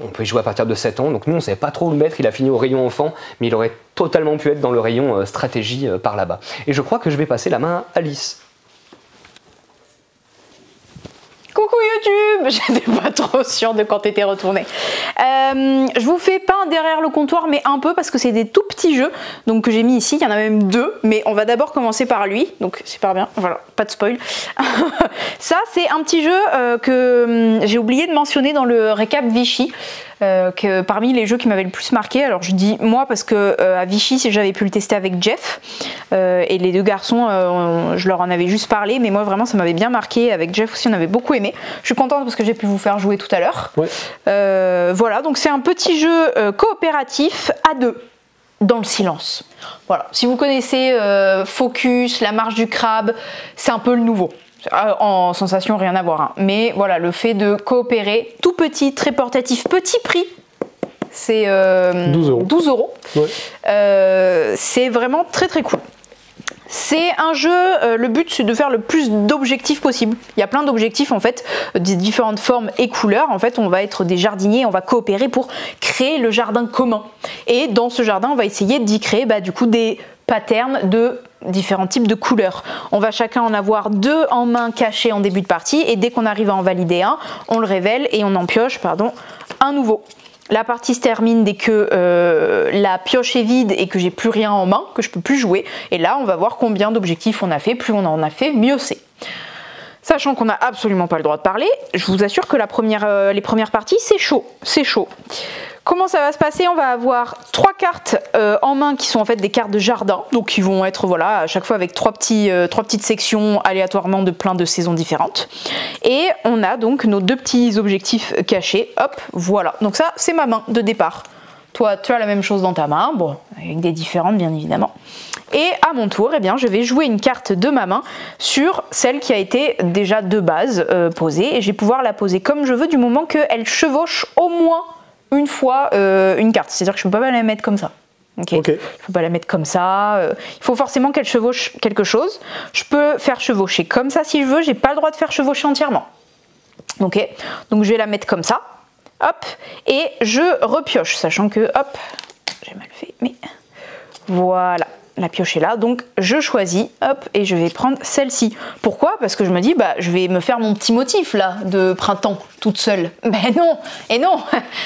on peut y jouer à partir de 7 ans, donc nous on ne savait pas trop où le mettre, il a fini au rayon enfant, mais il aurait totalement pu être dans le rayon stratégie par là-bas. Et je crois que je vais passer la main à Alice. Coucou YouTube, j'étais pas trop sûre de quand t'étais retourné. Je vous fais pas un derrière le comptoir, mais un peu parce que c'est des tout petits jeux donc que j'ai mis ici. Il y en a même 2, mais on va d'abord commencer par lui. Donc c'est pas bien, voilà, pas de spoil. Ça c'est un petit jeu que j'ai oublié de mentionner dans le récap Vichy. Que parmi les jeux qui m'avaient le plus marqué, alors je dis moi parce que à Vichy j'avais pu le tester avec Jeff et les 2 garçons je leur en avais juste parlé, mais moi vraiment ça m'avait bien marqué. Avec Jeff aussi on avait beaucoup aimé. Je suis contente parce que j'ai pu vous faire jouer tout à l'heure. Ouais. Voilà, donc c'est un petit jeu coopératif à 2 dans le silence. Voilà, si vous connaissez Focus, La Marche du Crabe, c'est un peu le nouveau. En sensation, rien à voir, hein. Mais voilà, le fait de coopérer, tout petit, très portatif, petit prix, c'est 12 €. Ouais. C'est vraiment très très cool. C'est un jeu, le but c'est de faire le plus d'objectifs possible. Il y a plein d'objectifs en fait, des différentes formes et couleurs. En fait, on va être des jardiniers, on va coopérer pour créer le jardin commun. Et dans ce jardin, on va essayer d'y créer du coup des patterns de différents types de couleurs. On va chacun en avoir 2 en main cachés en début de partie, et dès qu'on arrive à en valider un, on le révèle et on en pioche un nouveau. La partie se termine dès que la pioche est vide et que j'ai plus rien en main, que je peux plus jouer. Et là, on va voir combien d'objectifs on a fait. Plus on en a fait, mieux c'est. Sachant qu'on n'a absolument pas le droit de parler, je vous assure que les premières parties, c'est chaud. C'est chaud. Comment ça va se passer? On va avoir 3 cartes en main qui sont en fait des cartes de jardin, donc qui vont être voilà à chaque fois avec 3 petites sections aléatoirement de plein de saisons différentes. Et on a donc nos 2 petits objectifs cachés. Hop, voilà. Donc ça c'est ma main de départ. Toi, tu as la même chose dans ta main, bon, avec des différentes bien évidemment. Et à mon tour, eh bien, je vais jouer une carte de ma main sur celle qui a été déjà de base posée. Et je vais pouvoir la poser comme je veux du moment qu'elle chevauche au moins une fois une carte. C'est-à-dire que je ne peux pas la mettre comme ça. Okay. Je ne peux pas la mettre comme ça. Il faut forcément qu'elle chevauche quelque chose. Je peux faire chevaucher comme ça si je veux. Je n'ai pas le droit de faire chevaucher entièrement. Ok. Donc je vais la mettre comme ça. Hop. Et je repioche. Sachant que, hop, j'ai mal fait, mais voilà. La pioche est là, donc je choisis, hop, et je vais prendre celle-ci. Pourquoi? Parce que je me dis, bah, je vais me faire mon petit motif là de printemps toute seule. Mais non, et non,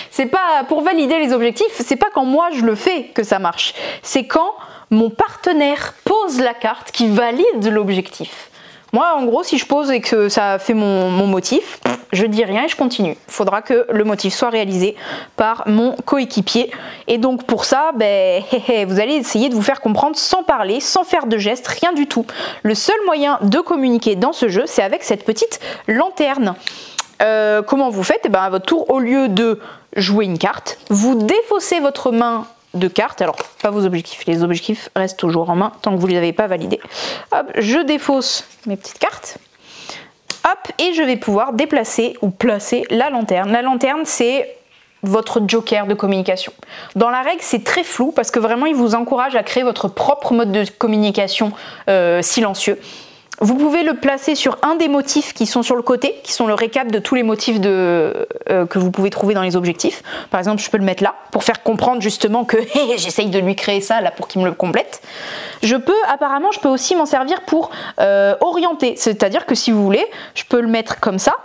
c'est pas pour valider les objectifs, c'est pas quand moi je le fais que ça marche. C'est quand mon partenaire pose la carte qui valide l'objectif. Moi, en gros, si je pose et que ça fait mon motif, je dis rien et je continue. Il faudra que le motif soit réalisé par mon coéquipier. Et donc pour ça, ben, vous allez essayer de vous faire comprendre sans parler, sans faire de gestes, rien du tout. Le seul moyen de communiquer dans ce jeu, c'est avec cette petite lanterne. Comment vous faites? Eh ben, à votre tour, au lieu de jouer une carte, vous défaussez votre main de cartes, alors pas vos objectifs, les objectifs restent toujours en main tant que vous ne les avez pas validés. Hop, je défausse mes petites cartes, hop, et je vais pouvoir déplacer ou placer la lanterne. La lanterne, c'est votre joker de communication. Dans la règle, c'est très flou parce que vraiment, il vous encourage à créer votre propre mode de communication silencieux. Vous pouvez le placer sur un des motifs qui sont sur le côté, qui sont le récap de tous les motifs que vous pouvez trouver dans les objectifs. Par exemple, je peux le mettre là, pour faire comprendre justement que j'essaye de lui créer ça là pour qu'il me le complète. Apparemment, je peux aussi m'en servir pour orienter. C'est-à-dire que si vous voulez, je peux le mettre comme ça,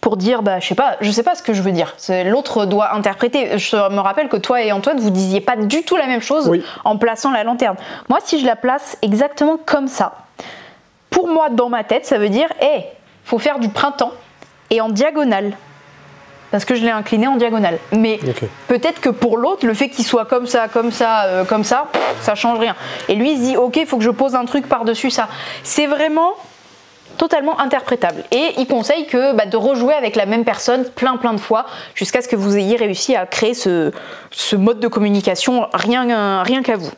pour dire, bah, je sais pas ce que je veux dire. L'autre doit interpréter. Je me rappelle que toi et Antoine, vous disiez pas du tout la même chose en plaçant la lanterne. Moi, si je la place exactement comme ça, pour moi, dans ma tête, ça veut dire, faut faire du printemps et en diagonale. Parce que je l'ai incliné en diagonale. Mais peut-être que pour l'autre, le fait qu'il soit comme ça, ça change rien. Et lui, il se dit, ok, il faut que je pose un truc par-dessus ça. C'est vraiment totalement interprétable. Et il conseille de rejouer avec la même personne plein de fois jusqu'à ce que vous ayez réussi à créer ce mode de communication rien qu'à vous.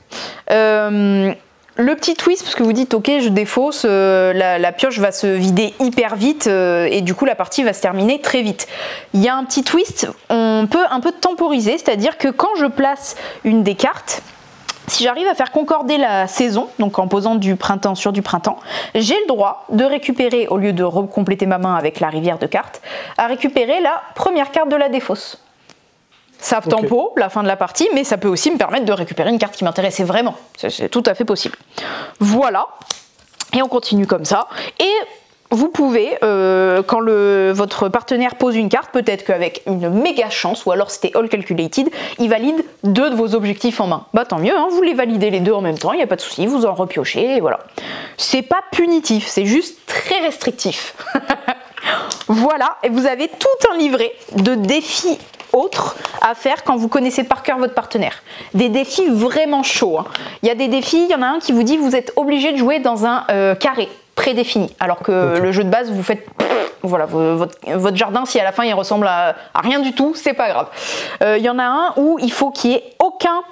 Le petit twist, parce que vous dites ok, je défausse, la pioche va se vider hyper vite et du coup la partie va se terminer très vite. Il y a un petit twist, on peut un peu temporiser, c'est-à-dire que quand je place une des cartes, si j'arrive à faire concorder la saison, donc en posant du printemps sur du printemps, j'ai le droit de récupérer, au lieu de compléter ma main avec la rivière de cartes, à récupérer la première carte de la défausse. Ça tempo la fin de la partie, mais ça peut aussi me permettre de récupérer une carte qui m'intéressait vraiment. C'est tout à fait possible. Voilà. Et on continue comme ça. Et vous pouvez, quand votre partenaire pose une carte, peut-être qu'avec une méga chance, ou alors c'était all calculated, il valide 2 de vos objectifs en main. Bah tant mieux, hein, vous les validez les 2 en même temps, il n'y a pas de souci, vous en repiochez, et voilà. C'est pas punitif, c'est juste très restrictif. Voilà, et vous avez tout un livret de défis autres à faire quand vous connaissez par cœur votre partenaire. Des défis vraiment chauds. Hein. Il y a des défis, il y en a un qui vous dit vous êtes obligé de jouer dans un carré prédéfini, alors que le jeu de base vous faites voilà, votre jardin, si à la fin il ressemble à rien du tout, c'est pas grave. Il y en a un où il faut qu'il n'y ait aucun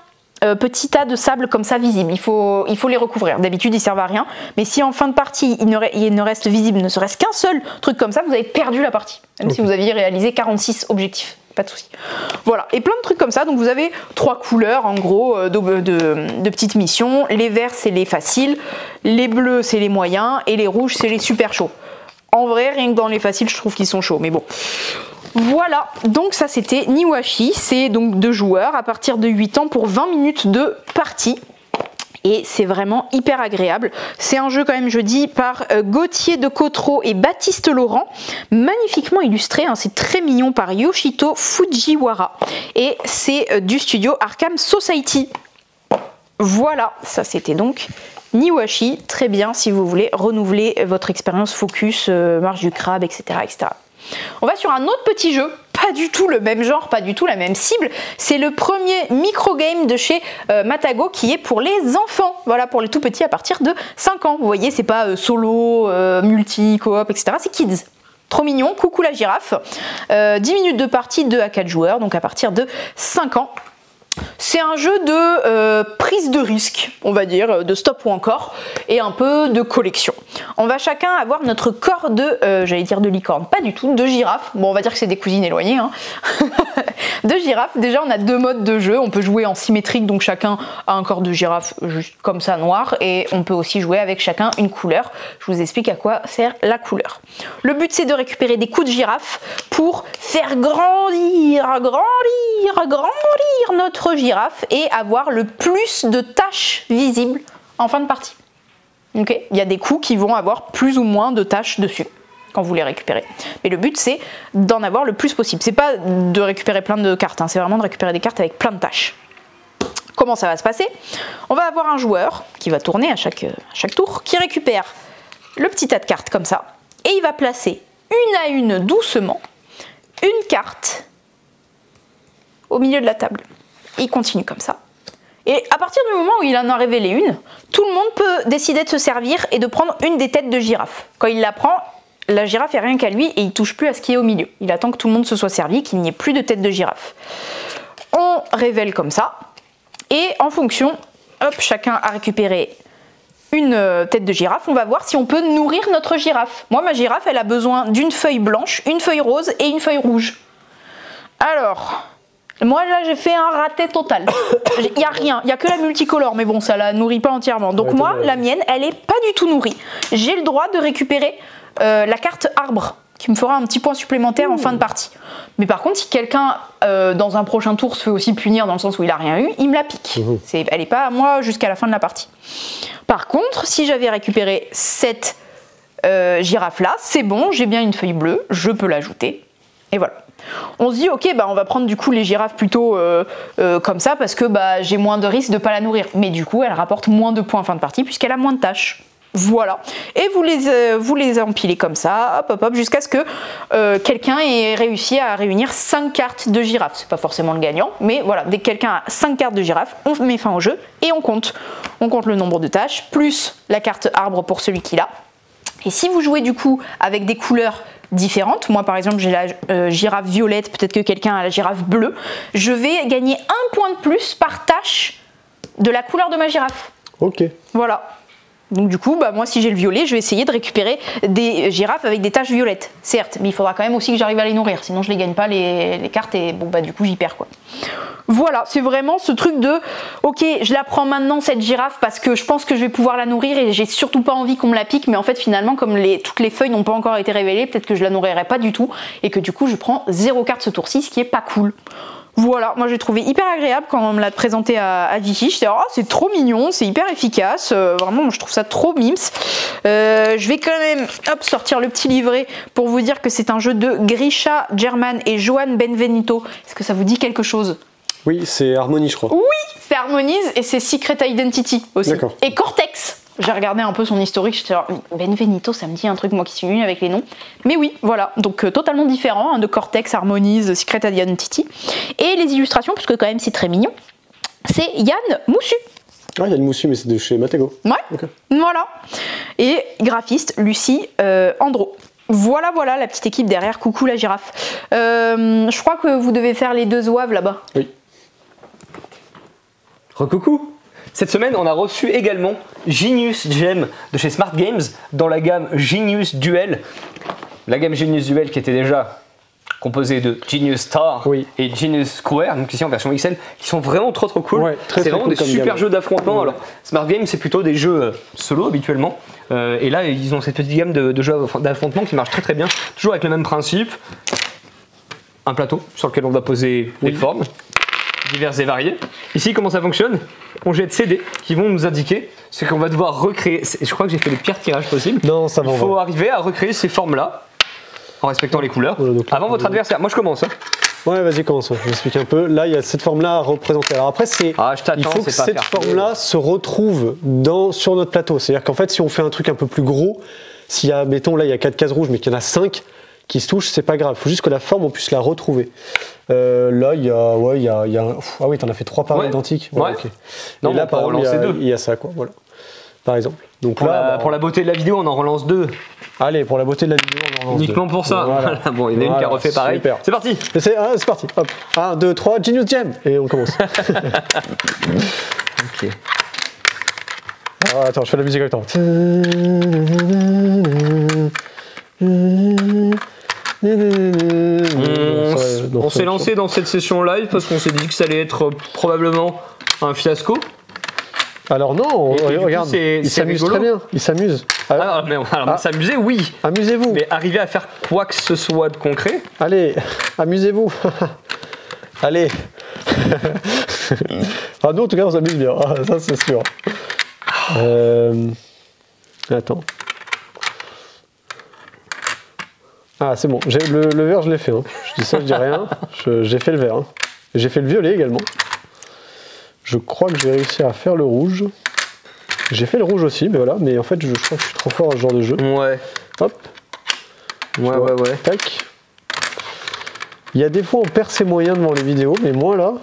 petit tas de sable comme ça visible, il faut les recouvrir. D'habitude ils servent à rien, mais si en fin de partie il ne reste visible ne serait-ce qu'un seul truc comme ça, vous avez perdu la partie, même si vous aviez réalisé 46 objectifs. Pas de souci. Voilà, et plein de trucs comme ça. Donc vous avez 3 couleurs en gros de petites missions. Les verts c'est les faciles, les bleus c'est les moyens et les rouges c'est les super chauds. En vrai, rien que dans les faciles, je trouve qu'ils sont chauds, mais bon. Voilà, donc ça c'était Niwashi, c'est donc 2 joueurs à partir de 8 ans pour 20 minutes de partie. Et c'est vraiment hyper agréable. C'est un jeu quand même, je dis, par Gauthier de Cotreau et Baptiste Laurent, magnifiquement illustré, hein, c'est très mignon, par Yoshito Fujiwara. Et c'est du studio Arkham Society. Voilà, ça c'était donc Niwashi, très bien si vous voulez renouveler votre expérience Focus, Marche du Crabe, etc., etc. On va sur un autre petit jeu, pas du tout le même genre, pas du tout la même cible. C'est le premier micro-game de chez Matago qui est pour les enfants. Voilà, pour les tout petits à partir de 5 ans. Vous voyez, c'est pas solo, multi, coop, etc. C'est kids. Trop mignon, coucou la girafe. 10 minutes de partie, 2 à 4 joueurs, donc à partir de 5 ans. C'est un jeu de prise de risque, on va dire, de stop ou encore, et un peu de collection. On va chacun avoir notre corps de, j'allais dire de licorne, pas du tout, de girafe. Bon, on va dire que c'est des cousines éloignées, hein. De girafe. Déjà, on a 2 modes de jeu. On peut jouer en symétrique, donc chacun a un corps de girafe juste comme ça, noir, et on peut aussi jouer avec chacun une couleur. Je vous explique à quoi sert la couleur. Le but, c'est de récupérer des coups de girafe pour faire grandir notre girafe et avoir le plus de taches visibles en fin de partie. Ok, il y a des coups qui vont avoir plus ou moins de taches dessus quand vous les récupérez. Mais le but, c'est d'en avoir le plus possible. C'est pas de récupérer plein de cartes, hein, c'est vraiment de récupérer des cartes avec plein de taches. Comment ça va se passer? On va avoir un joueur qui va tourner à chaque tour, qui récupère le petit tas de cartes comme ça, et il va placer une à une, doucement, une carte au milieu de la table. Il continue comme ça. Et à partir du moment où il en a révélé une, tout le monde peut décider de se servir et de prendre une des têtes de girafe. Quand il la prend, la girafe est rien qu'à lui et il touche plus à ce qui est au milieu. Il attend que tout le monde se soit servi, qu'il n'y ait plus de tête de girafe. On révèle comme ça. Et en fonction, hop, chacun a récupéré une tête de girafe. On va voir si on peut nourrir notre girafe. Moi, ma girafe, elle a besoin d'une feuille blanche, une feuille rose et une feuille rouge. Alors... moi là j'ai fait un raté total. Il n'y a rien, il n'y a que la multicolore, mais bon ça la nourrit pas entièrement. Donc moi la mienne elle est pas du tout nourrie. J'ai le droit de récupérer la carte arbre qui me fera un petit point supplémentaire en fin de partie. Mais par contre si quelqu'un dans un prochain tour se fait aussi punir dans le sens où il a rien eu, il me la pique. Elle n'est pas à moi jusqu'à la fin de la partie. Par contre si j'avais récupéré cette girafe là, c'est bon, j'ai bien une feuille bleue, je peux l'ajouter. Et voilà. On se dit ok bah on va prendre du coup les girafes plutôt comme ça parce que bah, j'ai moins de risque de pas la nourrir. Mais du coup elle rapporte moins de points en fin de partie puisqu'elle a moins de tâches. Voilà. Et vous les empilez comme ça, hop hop hop, jusqu'à ce que quelqu'un ait réussi à réunir 5 cartes de girafe. C'est pas forcément le gagnant, mais voilà, dès que quelqu'un a 5 cartes de girafe, on met fin au jeu et on compte. On compte le nombre de tâches, plus la carte arbre pour celui qui l'a. Et si vous jouez du coup avec des couleurs différentes, moi par exemple j'ai la girafe violette, peut-être que quelqu'un a la girafe bleue, je vais gagner 1 point de plus par tâche de la couleur de ma girafe. Ok. Voilà. Donc du coup, bah, moi si j'ai le violet, je vais essayer de récupérer des girafes avec des taches violettes, certes, mais il faudra quand même aussi que j'arrive à les nourrir, sinon je les gagne pas les cartes et bon bah du coup j'y perds quoi. Voilà, c'est vraiment ce truc de ok, je la prends maintenant cette girafe parce que je pense que je vais pouvoir la nourrir et j'ai surtout pas envie qu'on me la pique, mais en fait finalement comme toutes les feuilles n'ont pas encore été révélées, peut-être que je la nourrirai pas du tout et que du coup je prends 0 carte ce tour-ci, ce qui est pas cool. Voilà, moi j'ai trouvé hyper agréable quand on me l'a présenté à Vichy. J'étais oh c'est trop mignon, c'est hyper efficace, vraiment je trouve ça trop mims. Je vais quand même sortir le petit livret pour vous dire que c'est un jeu de Grisha German et Johan Benvenuto. Est-ce que ça vous dit quelque chose? Oui, c'est Harmony je crois. Oui, c'est Harmonize et c'est Secret Identity aussi. Et Cortex. J'ai regardé un peu son historique, j'étais genre, Benvenuto, ça me dit un truc, moi qui suis nulle avec les noms. Mais oui, voilà, donc totalement différent, hein, de Cortex, Harmonize, Secret Identity. Et les illustrations, parce que quand même c'est très mignon, c'est Yann Moussu. Ah, Yann Moussu, mais c'est de chez Matego. Ouais, okay. Voilà. Et graphiste, Lucie Andro. Voilà, voilà la petite équipe derrière, coucou la girafe. Je crois que vous devez faire les 2 zouaves là-bas. Oui. Recoucou. Cette semaine, on a reçu également Genius Gem de chez Smart Games dans la gamme Genius Duel. La gamme Genius Duel qui était déjà composée de Genius Star et Genius Square, donc ici en version XL, qui sont vraiment trop cool. Ouais, c'est vraiment cool des super jeux d'affrontement. Ouais. Alors, Smart Games, c'est plutôt des jeux solo habituellement. Et là, ils ont cette petite gamme de jeux d'affrontement qui marche très bien. Toujours avec le même principe. Un plateau sur lequel on va poser des formes diverses et variées. Ici, comment ça fonctionne? On jette CD qui vont nous indiquer ce qu'on va devoir recréer. Je crois que j'ai fait le pire tirage possible. Non, ça va. Il faut arriver à recréer ces formes-là en respectant les couleurs avant votre adversaire. Moi, je commence. Hein. Ouais, vas-y, commence. J'explique un peu. Là, il y a cette forme-là à représenter. Alors après, il faut que cette forme-là se retrouve sur notre plateau. C'est-à-dire qu'en fait, si on fait un truc un peu plus gros, s'il y a, mettons, là, il y a 4 cases rouges, mais qu'il y en a 5 qui se touchent, c'est pas grave. Il faut juste que la forme, on puisse la retrouver. Là, il y a un... Ah oui, t'en as fait 3 pareils identiques. Ouais. Okay. Non, et là, par exemple, il y a ça, quoi. Voilà. Par exemple. Donc pour la beauté de la vidéo, on en relance 2 Allez, pour la beauté de la vidéo, on en lance Uniquement deux. pour ça. Voilà. Bon, il y en a une qui a Voilà, refait pareil. super. C'est parti. C'est parti, hop. 1, 2, 3, Genius Jam. Et on commence. Ok. Alors, attends, je fais la musique avec le temps. On s'est lancé dans cette session live parce qu'on s'est dit que ça allait être probablement un fiasco. Alors non, Et du coup, regarde, c'est il s'amuse rigolo. très bien, il s'amuse. Alors, s'amuser, oui. Amusez-vous. Mais arriver à faire quoi que ce soit de concret. Allez, amusez-vous. Allez. Ah, nous, en tout cas, on s'amuse bien. Ah, ça, c'est sûr. Attends. Ah, c'est bon. Le vert, je l'ai fait. Hein. Je dis ça, je dis rien. J'ai fait le vert. Hein. J'ai fait le violet également. Je crois que j'ai réussi à faire le rouge. J'ai fait le rouge aussi, mais voilà. Mais en fait, je crois que je suis trop fort à ce genre de jeu. Ouais. Hop. Ouais. Tac. Il y a des fois on perd ses moyens devant les vidéos, mais moi là,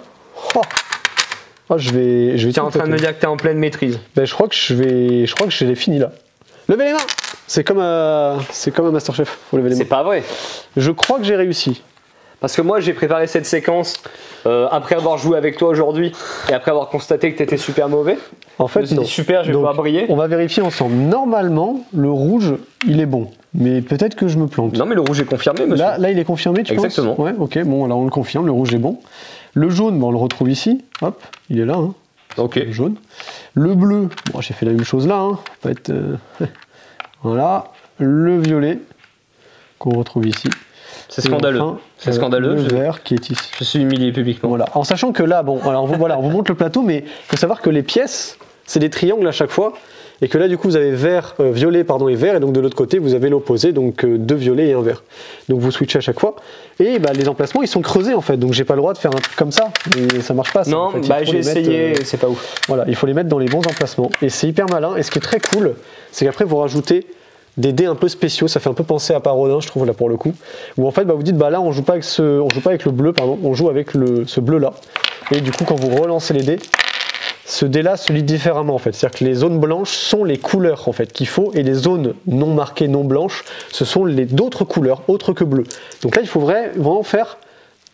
je vais. Tu es en train de me dire que tu es en pleine maîtrise. Ben, je crois que je l'ai fini là. Levez les mains. C'est comme un Masterchef. Faut lever les mains. C'est pas vrai. Je crois que j'ai réussi. Parce que moi j'ai préparé cette séquence après avoir joué avec toi aujourd'hui et après avoir constaté que tu étais super mauvais. En Je fait, me suis non. dit, super, je vais Donc, pouvoir briller. On va vérifier ensemble. Normalement, le rouge, il est bon. Mais peut-être que je me plante. Non mais le rouge est confirmé, monsieur. Là, il est confirmé, tu Exactement. penses? Ouais, ok, bon, alors on le confirme, le rouge est bon. Le jaune, on le retrouve ici. Hop, il est là. Hein. Ok. Le jaune. Le bleu, bon, j'ai fait la même chose là. Hein. Faut pas être, voilà. Le violet, qu'on retrouve ici. C'est scandaleux. Enfin, c'est scandaleux. Le vert qui est ici. Je suis humilié publiquement. Voilà. En sachant que là, bon, alors on vous montre le plateau, mais il faut savoir que les pièces, c'est des triangles à chaque fois. Et que là, du coup, vous avez violet et vert, et donc de l'autre côté, vous avez l'opposé, donc deux violets et un vert. Donc vous switchez à chaque fois. Et bah, les emplacements, ils sont creusés en fait, donc j'ai pas le droit de faire un truc comme ça. Et ça marche pas. Ça, Non, en fait. Il faut j'ai les mettre, essayé, c'est pas ouf. voilà, il faut les mettre dans les bons emplacements. Et c'est hyper malin. Et ce qui est très cool, c'est qu'après, vous rajoutez des dés un peu spéciaux, ça fait un peu penser à Parodin, je trouve, là pour le coup, où en fait vous dites bah là on joue pas avec le bleu, pardon, on joue avec ce bleu là, et du coup quand vous relancez les dés, ce dé là se lit différemment en fait, c'est à dire que les zones blanches sont les couleurs en fait qu'il faut, et les zones non marquées non blanches ce sont d'autres couleurs autres que bleu. Donc là il faut vraiment faire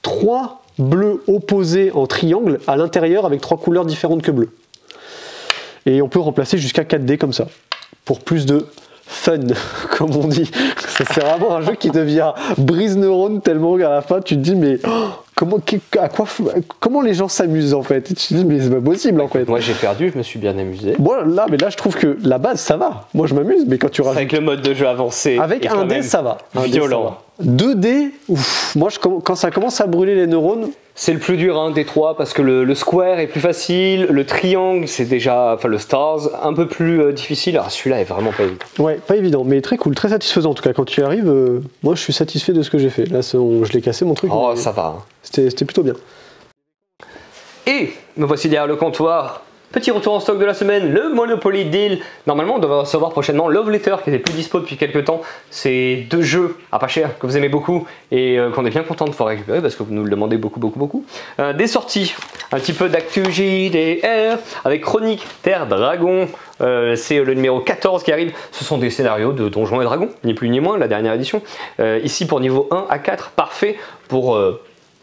3 bleus opposés en triangle à l'intérieur avec 3 couleurs différentes que bleu, et on peut remplacer jusqu'à 4 dés comme ça pour plus de fun, comme on dit. C'est vraiment un jeu qui devient brise neurone tellement qu'à la fin tu te dis mais comment les gens s'amusent en fait, et tu te dis mais c'est pas possible en fait. Moi j'ai perdu, je me suis bien amusé. Bon là je trouve que la base ça va, moi je m'amuse, mais quand tu rajoutes Avec le mode de jeu avancé. avec un dé ça va, Violent. 2 dés, moi quand ça commence à brûler les neurones. C'est le plus dur des trois parce que le square est plus facile, le triangle c'est déjà, enfin le stars un peu plus difficile. Alors celui-là est vraiment pas évident. Ouais, pas évident, mais très cool, très satisfaisant en tout cas. Quand tu y arrives, moi je suis satisfait de ce que j'ai fait. Là je l'ai cassé mon truc. Oh ça va. C'était plutôt bien. Et me voici derrière le comptoir. Petit retour en stock de la semaine, le Monopoly Deal. Normalement, on devrait recevoir prochainement Love Letter qui était plus dispo depuis quelques temps. C'est 2 jeux à pas cher que vous aimez beaucoup et qu'on est bien content de pouvoir récupérer parce que vous nous le demandez beaucoup. Des sorties, un petit peu d'actu JDR avec Chronique Terre Dragon. C'est le numéro 14 qui arrive. Ce sont des scénarios de Donjons et Dragons, ni plus ni moins, la dernière édition. Ici pour niveau 1 à 4, parfait pour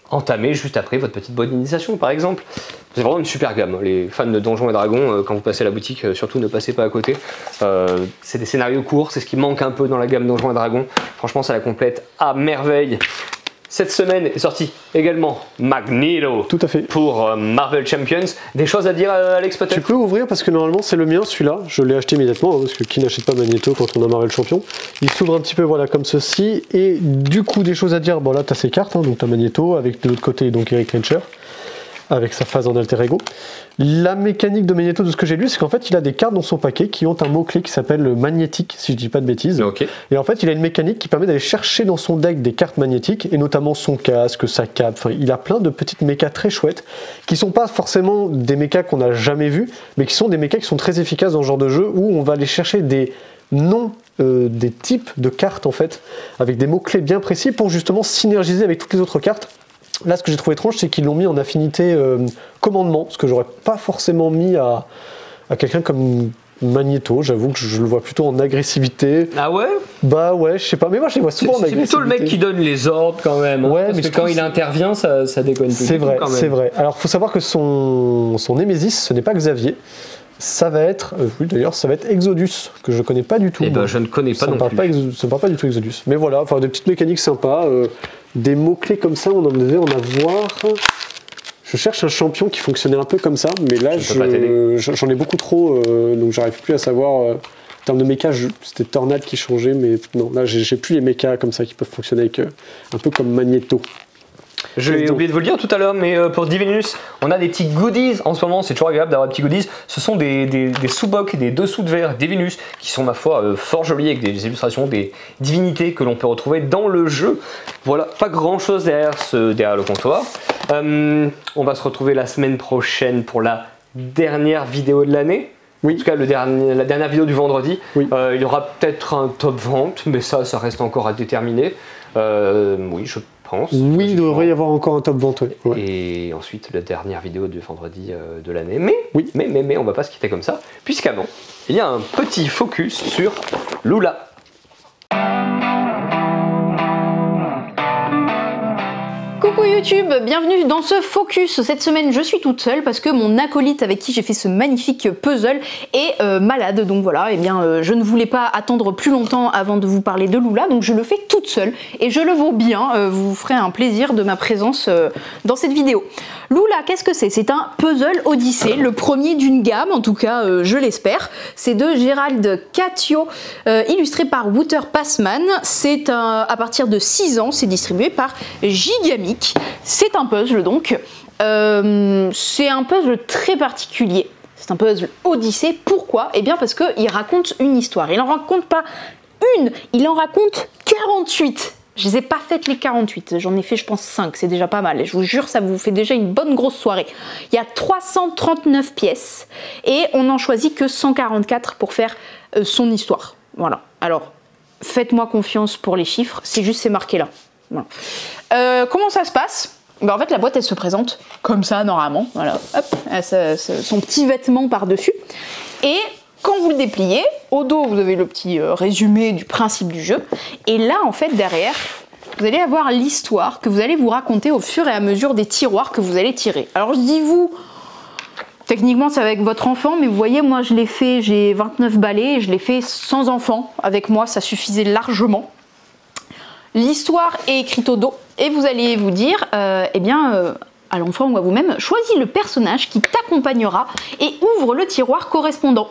entamer juste après votre petite bonne initiation par exemple. C'est vraiment une super gamme. Les fans de Donjons et Dragons, quand vous passez à la boutique, surtout ne passez pas à côté. C'est des scénarios courts, c'est ce qui manque un peu dans la gamme Donjons et Dragons. Franchement, ça la complète à merveille. Cette semaine est sorti également Magneto. Tout à fait. Pour Marvel Champions. Des choses à dire, Alex, peut-être? Tu peux ouvrir parce que normalement c'est le mien celui-là. Je l'ai acheté immédiatement hein, parce que qui n'achète pas Magneto quand on a Marvel Champion. Il s'ouvre un petit peu voilà comme ceci. Et du coup des choses à dire. Bon là tu as ces cartes, hein, donc tu as Magneto avec de l'autre côté donc Eric Rencher avec sa phase en alter ego. La mécanique de Magneto de ce que j'ai lu c'est qu'en fait il a des cartes dans son paquet qui ont un mot-clé qui s'appelle magnétique si je dis pas de bêtises. Okay. Et en fait il a une mécanique qui permet d'aller chercher dans son deck des cartes magnétiques et notamment son casque, sa cape, enfin il a plein de petites mechas très chouettes qui sont pas forcément des mechas qu'on n'a jamais vus mais qui sont des mechas qui sont très efficaces dans ce genre de jeu où on va aller chercher des noms des types de cartes en fait avec des mots-clés bien précis pour justement synergiser avec toutes les autres cartes. Là, ce que j'ai trouvé étrange, c'est qu'ils l'ont mis en affinité commandement, ce que j'aurais pas forcément mis à quelqu'un comme Magneto. J'avoue que je le vois plutôt en agressivité. Ah ouais? Bah ouais, je sais pas, mais moi je les vois souvent. C'est plutôt le mec qui donne les ordres quand même. Ouais, parce mais que quand il intervient, ça déconne plus. C'est vrai, c'est vrai. Alors faut savoir que son Némésis, ce n'est pas Xavier. Ça va être, oui d'ailleurs, ça va être Exodus, que je connais pas du tout. Eh ben je ne connais pas non plus. Ça me parle pas du tout Exodus. Mais voilà, enfin des petites mécaniques sympas, des mots-clés comme ça, on devait en avoir. Je cherche un champion qui fonctionnait un peu comme ça, mais là j'en ai beaucoup trop, donc j'arrive plus à savoir. En termes de méca, c'était Tornade qui changeait, mais non, là j'ai plus les mécas comme ça qui peuvent fonctionner avec un peu comme Magneto. J'ai oublié de vous le dire tout à l'heure, mais pour Divinus, on a des petits goodies en ce moment, c'est toujours agréable d'avoir des petits goodies. Ce sont des sous-bocs, des dessous de verre Divinus, qui sont ma foi fort jolis avec des illustrations, des divinités que l'on peut retrouver dans le jeu. Voilà, pas grand chose derrière le comptoir. On va se retrouver la semaine prochaine pour la dernière vidéo de l'année. Oui. En tout cas, la dernière vidéo du vendredi. Oui. Il y aura peut-être un top vente, mais ça reste encore à déterminer. Oui, je pense. Oui, il devrait y avoir encore un top vente. Ouais. Et ensuite, la dernière vidéo du vendredi de l'année. Mais on va pas se quitter comme ça, puisqu'avant, il y a un petit focus sur Lula. Coucou YouTube, bienvenue dans ce focus. Cette semaine je suis toute seule parce que mon acolyte avec qui j'ai fait ce magnifique puzzle est malade, donc voilà, et bien je ne voulais pas attendre plus longtemps avant de vous parler de Lula, donc je le fais toute seule et je le vaux bien, vous ferez un plaisir de ma présence dans cette vidéo. Lula, qu'est-ce que c'est? C'est un puzzle Odyssée, le premier d'une gamme, en tout cas je l'espère. C'est de Gérald Catio, illustré par Wouter Passman. C'est à partir de 6 ans, c'est distribué par Gigamic. C'est un puzzle donc, c'est un puzzle très particulier, c'est un puzzle Odyssée. Pourquoi? Eh bien parce qu'il raconte une histoire, il en raconte pas une, il en raconte 48. Je les ai pas faites les 48, j'en ai fait je pense 5, c'est déjà pas mal, et je vous jure ça vous fait déjà une bonne grosse soirée. Il y a 339 pièces et on n'en choisit que 144 pour faire son histoire. Voilà, alors faites-moi confiance pour les chiffres, c'est juste c'est marqué là. Voilà. Comment ça se passe? Ben en fait la boîte elle se présente comme ça normalement, voilà, hop, son petit vêtement par-dessus, et quand vous le dépliez, au dos vous avez le petit résumé du principe du jeu, et là en fait derrière vous allez avoir l'histoire que vous allez vous raconter au fur et à mesure des tiroirs que vous allez tirer. Alors je dis vous, techniquement c'est avec votre enfant, mais vous voyez moi je l'ai fait, j'ai 29 balais, et je l'ai fait sans enfant, avec moi ça suffisait largement. L'histoire est écrite au dos et vous allez vous dire, eh bien, à l'enfant ou à vous-même, choisis le personnage qui t'accompagnera et ouvre le tiroir correspondant.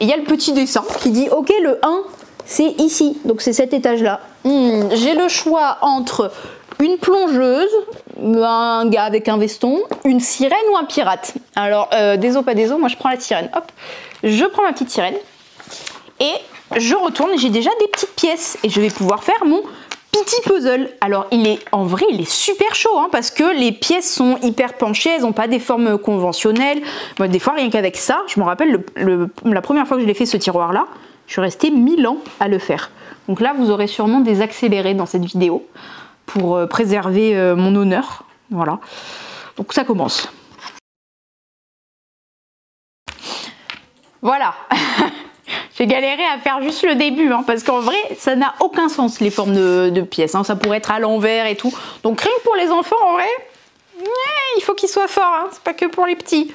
Et il y a le petit dessin qui dit, ok, le 1, c'est ici, donc c'est cet étage-là. J'ai le choix entre une plongeuse, un gars avec un veston, une sirène ou un pirate. Alors, désolé, pas désolé, moi je prends la sirène. Hop, je prends ma petite sirène et je retourne, j'ai déjà des petites pièces et je vais pouvoir faire mon petit puzzle. Alors en vrai il est super chaud hein, parce que les pièces sont hyper penchées, elles n'ont pas des formes conventionnelles. Moi, des fois rien qu'avec ça, je me rappelle la première fois que je l'ai fait ce tiroir là, je suis restée 1000 ans à le faire. Donc là vous aurez sûrement des accélérés dans cette vidéo pour préserver mon honneur. Voilà, donc ça commence. Voilà. J'ai galéré à faire juste le début, hein, parce qu'en vrai, ça n'a aucun sens, les formes de pièces. Hein, ça pourrait être à l'envers et tout. Donc rien que pour les enfants, en vrai, il faut qu'ils soient forts, hein, c'est pas que pour les petits.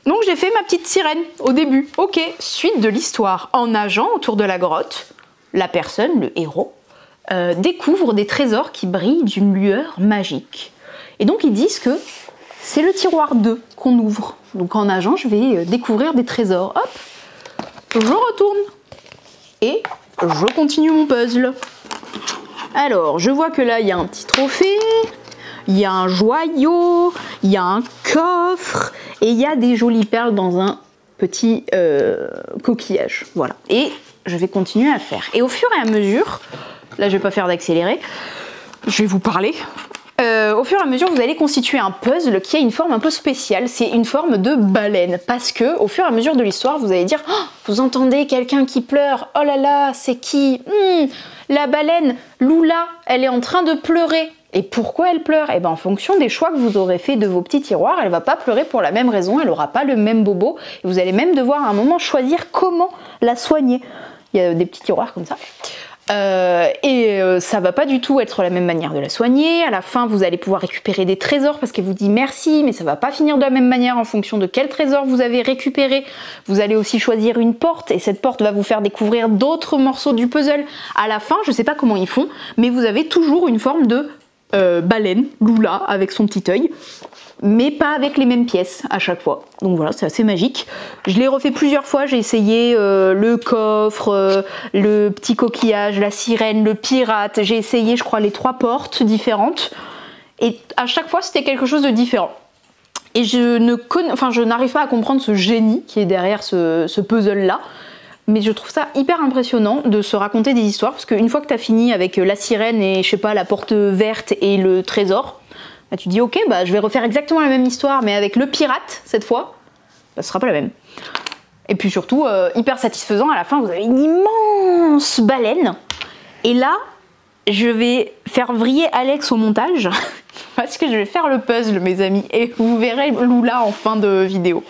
Donc j'ai fait ma petite sirène au début. Ok, suite de l'histoire. En nageant autour de la grotte, la personne, le héros, découvre des trésors qui brillent d'une lueur magique. Et donc ils disent que c'est le tiroir 2 qu'on ouvre. Donc en nageant, je vais découvrir des trésors. Hop, je retourne et je continue mon puzzle. Alors, je vois que là, il y a un petit trophée, il y a un joyau, il y a un coffre et il y a des jolies perles dans un petit coquillage. Voilà. Et je vais continuer à faire. Et au fur et à mesure, là, je vais pas faire d'accéléré, je vais vous parler. Au fur et à mesure, vous allez constituer un puzzle qui a une forme un peu spéciale. C'est une forme de baleine. Parce que, au fur et à mesure de l'histoire, vous allez dire oh, vous entendez quelqu'un qui pleure. Oh là là, c'est qui la baleine, Lula, elle est en train de pleurer. Et pourquoi elle pleure? Et bien, en fonction des choix que vous aurez fait de vos petits tiroirs, elle va pas pleurer pour la même raison. Elle aura pas le même bobo. Et vous allez même devoir à un moment choisir comment la soigner. Il y a des petits tiroirs comme ça. Ça va pas du tout être la même manière de la soigner. À la fin, vous allez pouvoir récupérer des trésors parce qu'elle vous dit merci, mais ça va pas finir de la même manière en fonction de quel trésor vous avez récupéré. Vous allez aussi choisir une porte et cette porte va vous faire découvrir d'autres morceaux du puzzle. À la fin, je sais pas comment ils font, mais vous avez toujours une forme de baleine, Lula, avec son petit œil, mais pas avec les mêmes pièces à chaque fois. Donc voilà, c'est assez magique. Je l'ai refait plusieurs fois, j'ai essayé le coffre, le petit coquillage, la sirène, le pirate, j'ai essayé je crois les 3 portes différentes, et à chaque fois c'était quelque chose de différent. Et je n'arrive pas à comprendre ce génie qui est derrière ce puzzle-là. Mais je trouve ça hyper impressionnant de se raconter des histoires, parce qu'une fois que tu as fini avec la sirène et je sais pas la porte verte et le trésor, bah, tu dis ok, bah, je vais refaire exactement la même histoire mais avec le pirate cette fois, bah, ce sera pas la même. Et puis surtout hyper satisfaisant, à la fin vous avez une immense baleine. Et là je vais faire vriller Alex au montage parce que je vais faire le puzzle mes amis et vous verrez Lula en fin de vidéo.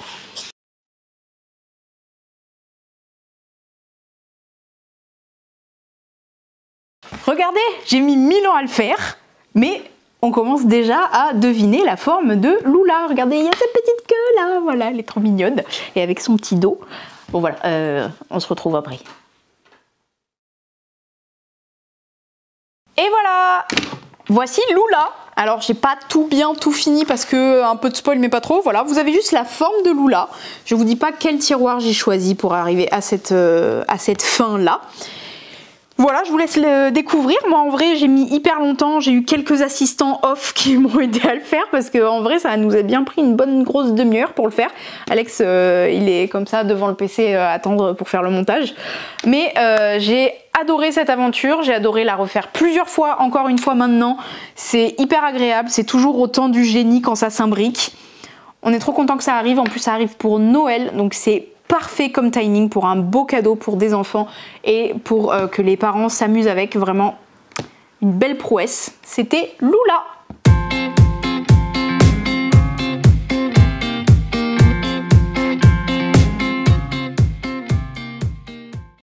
Regardez, j'ai mis 1000 ans à le faire, mais on commence déjà à deviner la forme de Lula. Regardez, il y a cette petite queue là, voilà, elle est trop mignonne, et avec son petit dos. Bon voilà, on se retrouve après. Et voilà, voici Lula. Alors j'ai pas tout fini parce que un peu de spoil mais pas trop. Voilà, vous avez juste la forme de Lula. Je vous dis pas quel tiroir j'ai choisi pour arriver à cette fin là. Voilà, je vous laisse le découvrir. Moi, en vrai, j'ai mis hyper longtemps. J'ai eu quelques assistants off qui m'ont aidé à le faire parce qu'en vrai, ça nous a bien pris une bonne grosse demi-heure pour le faire. Alex, il est comme ça devant le PC à attendre pour faire le montage. Mais j'ai adoré cette aventure. J'ai adoré la refaire plusieurs fois, encore une fois maintenant. C'est hyper agréable. C'est toujours autant du génie quand ça s'imbrique. On est trop content que ça arrive. En plus, ça arrive pour Noël, donc c'est parfait comme timing pour un beau cadeau pour des enfants et pour que les parents s'amusent avec. Vraiment une belle prouesse. C'était Lula.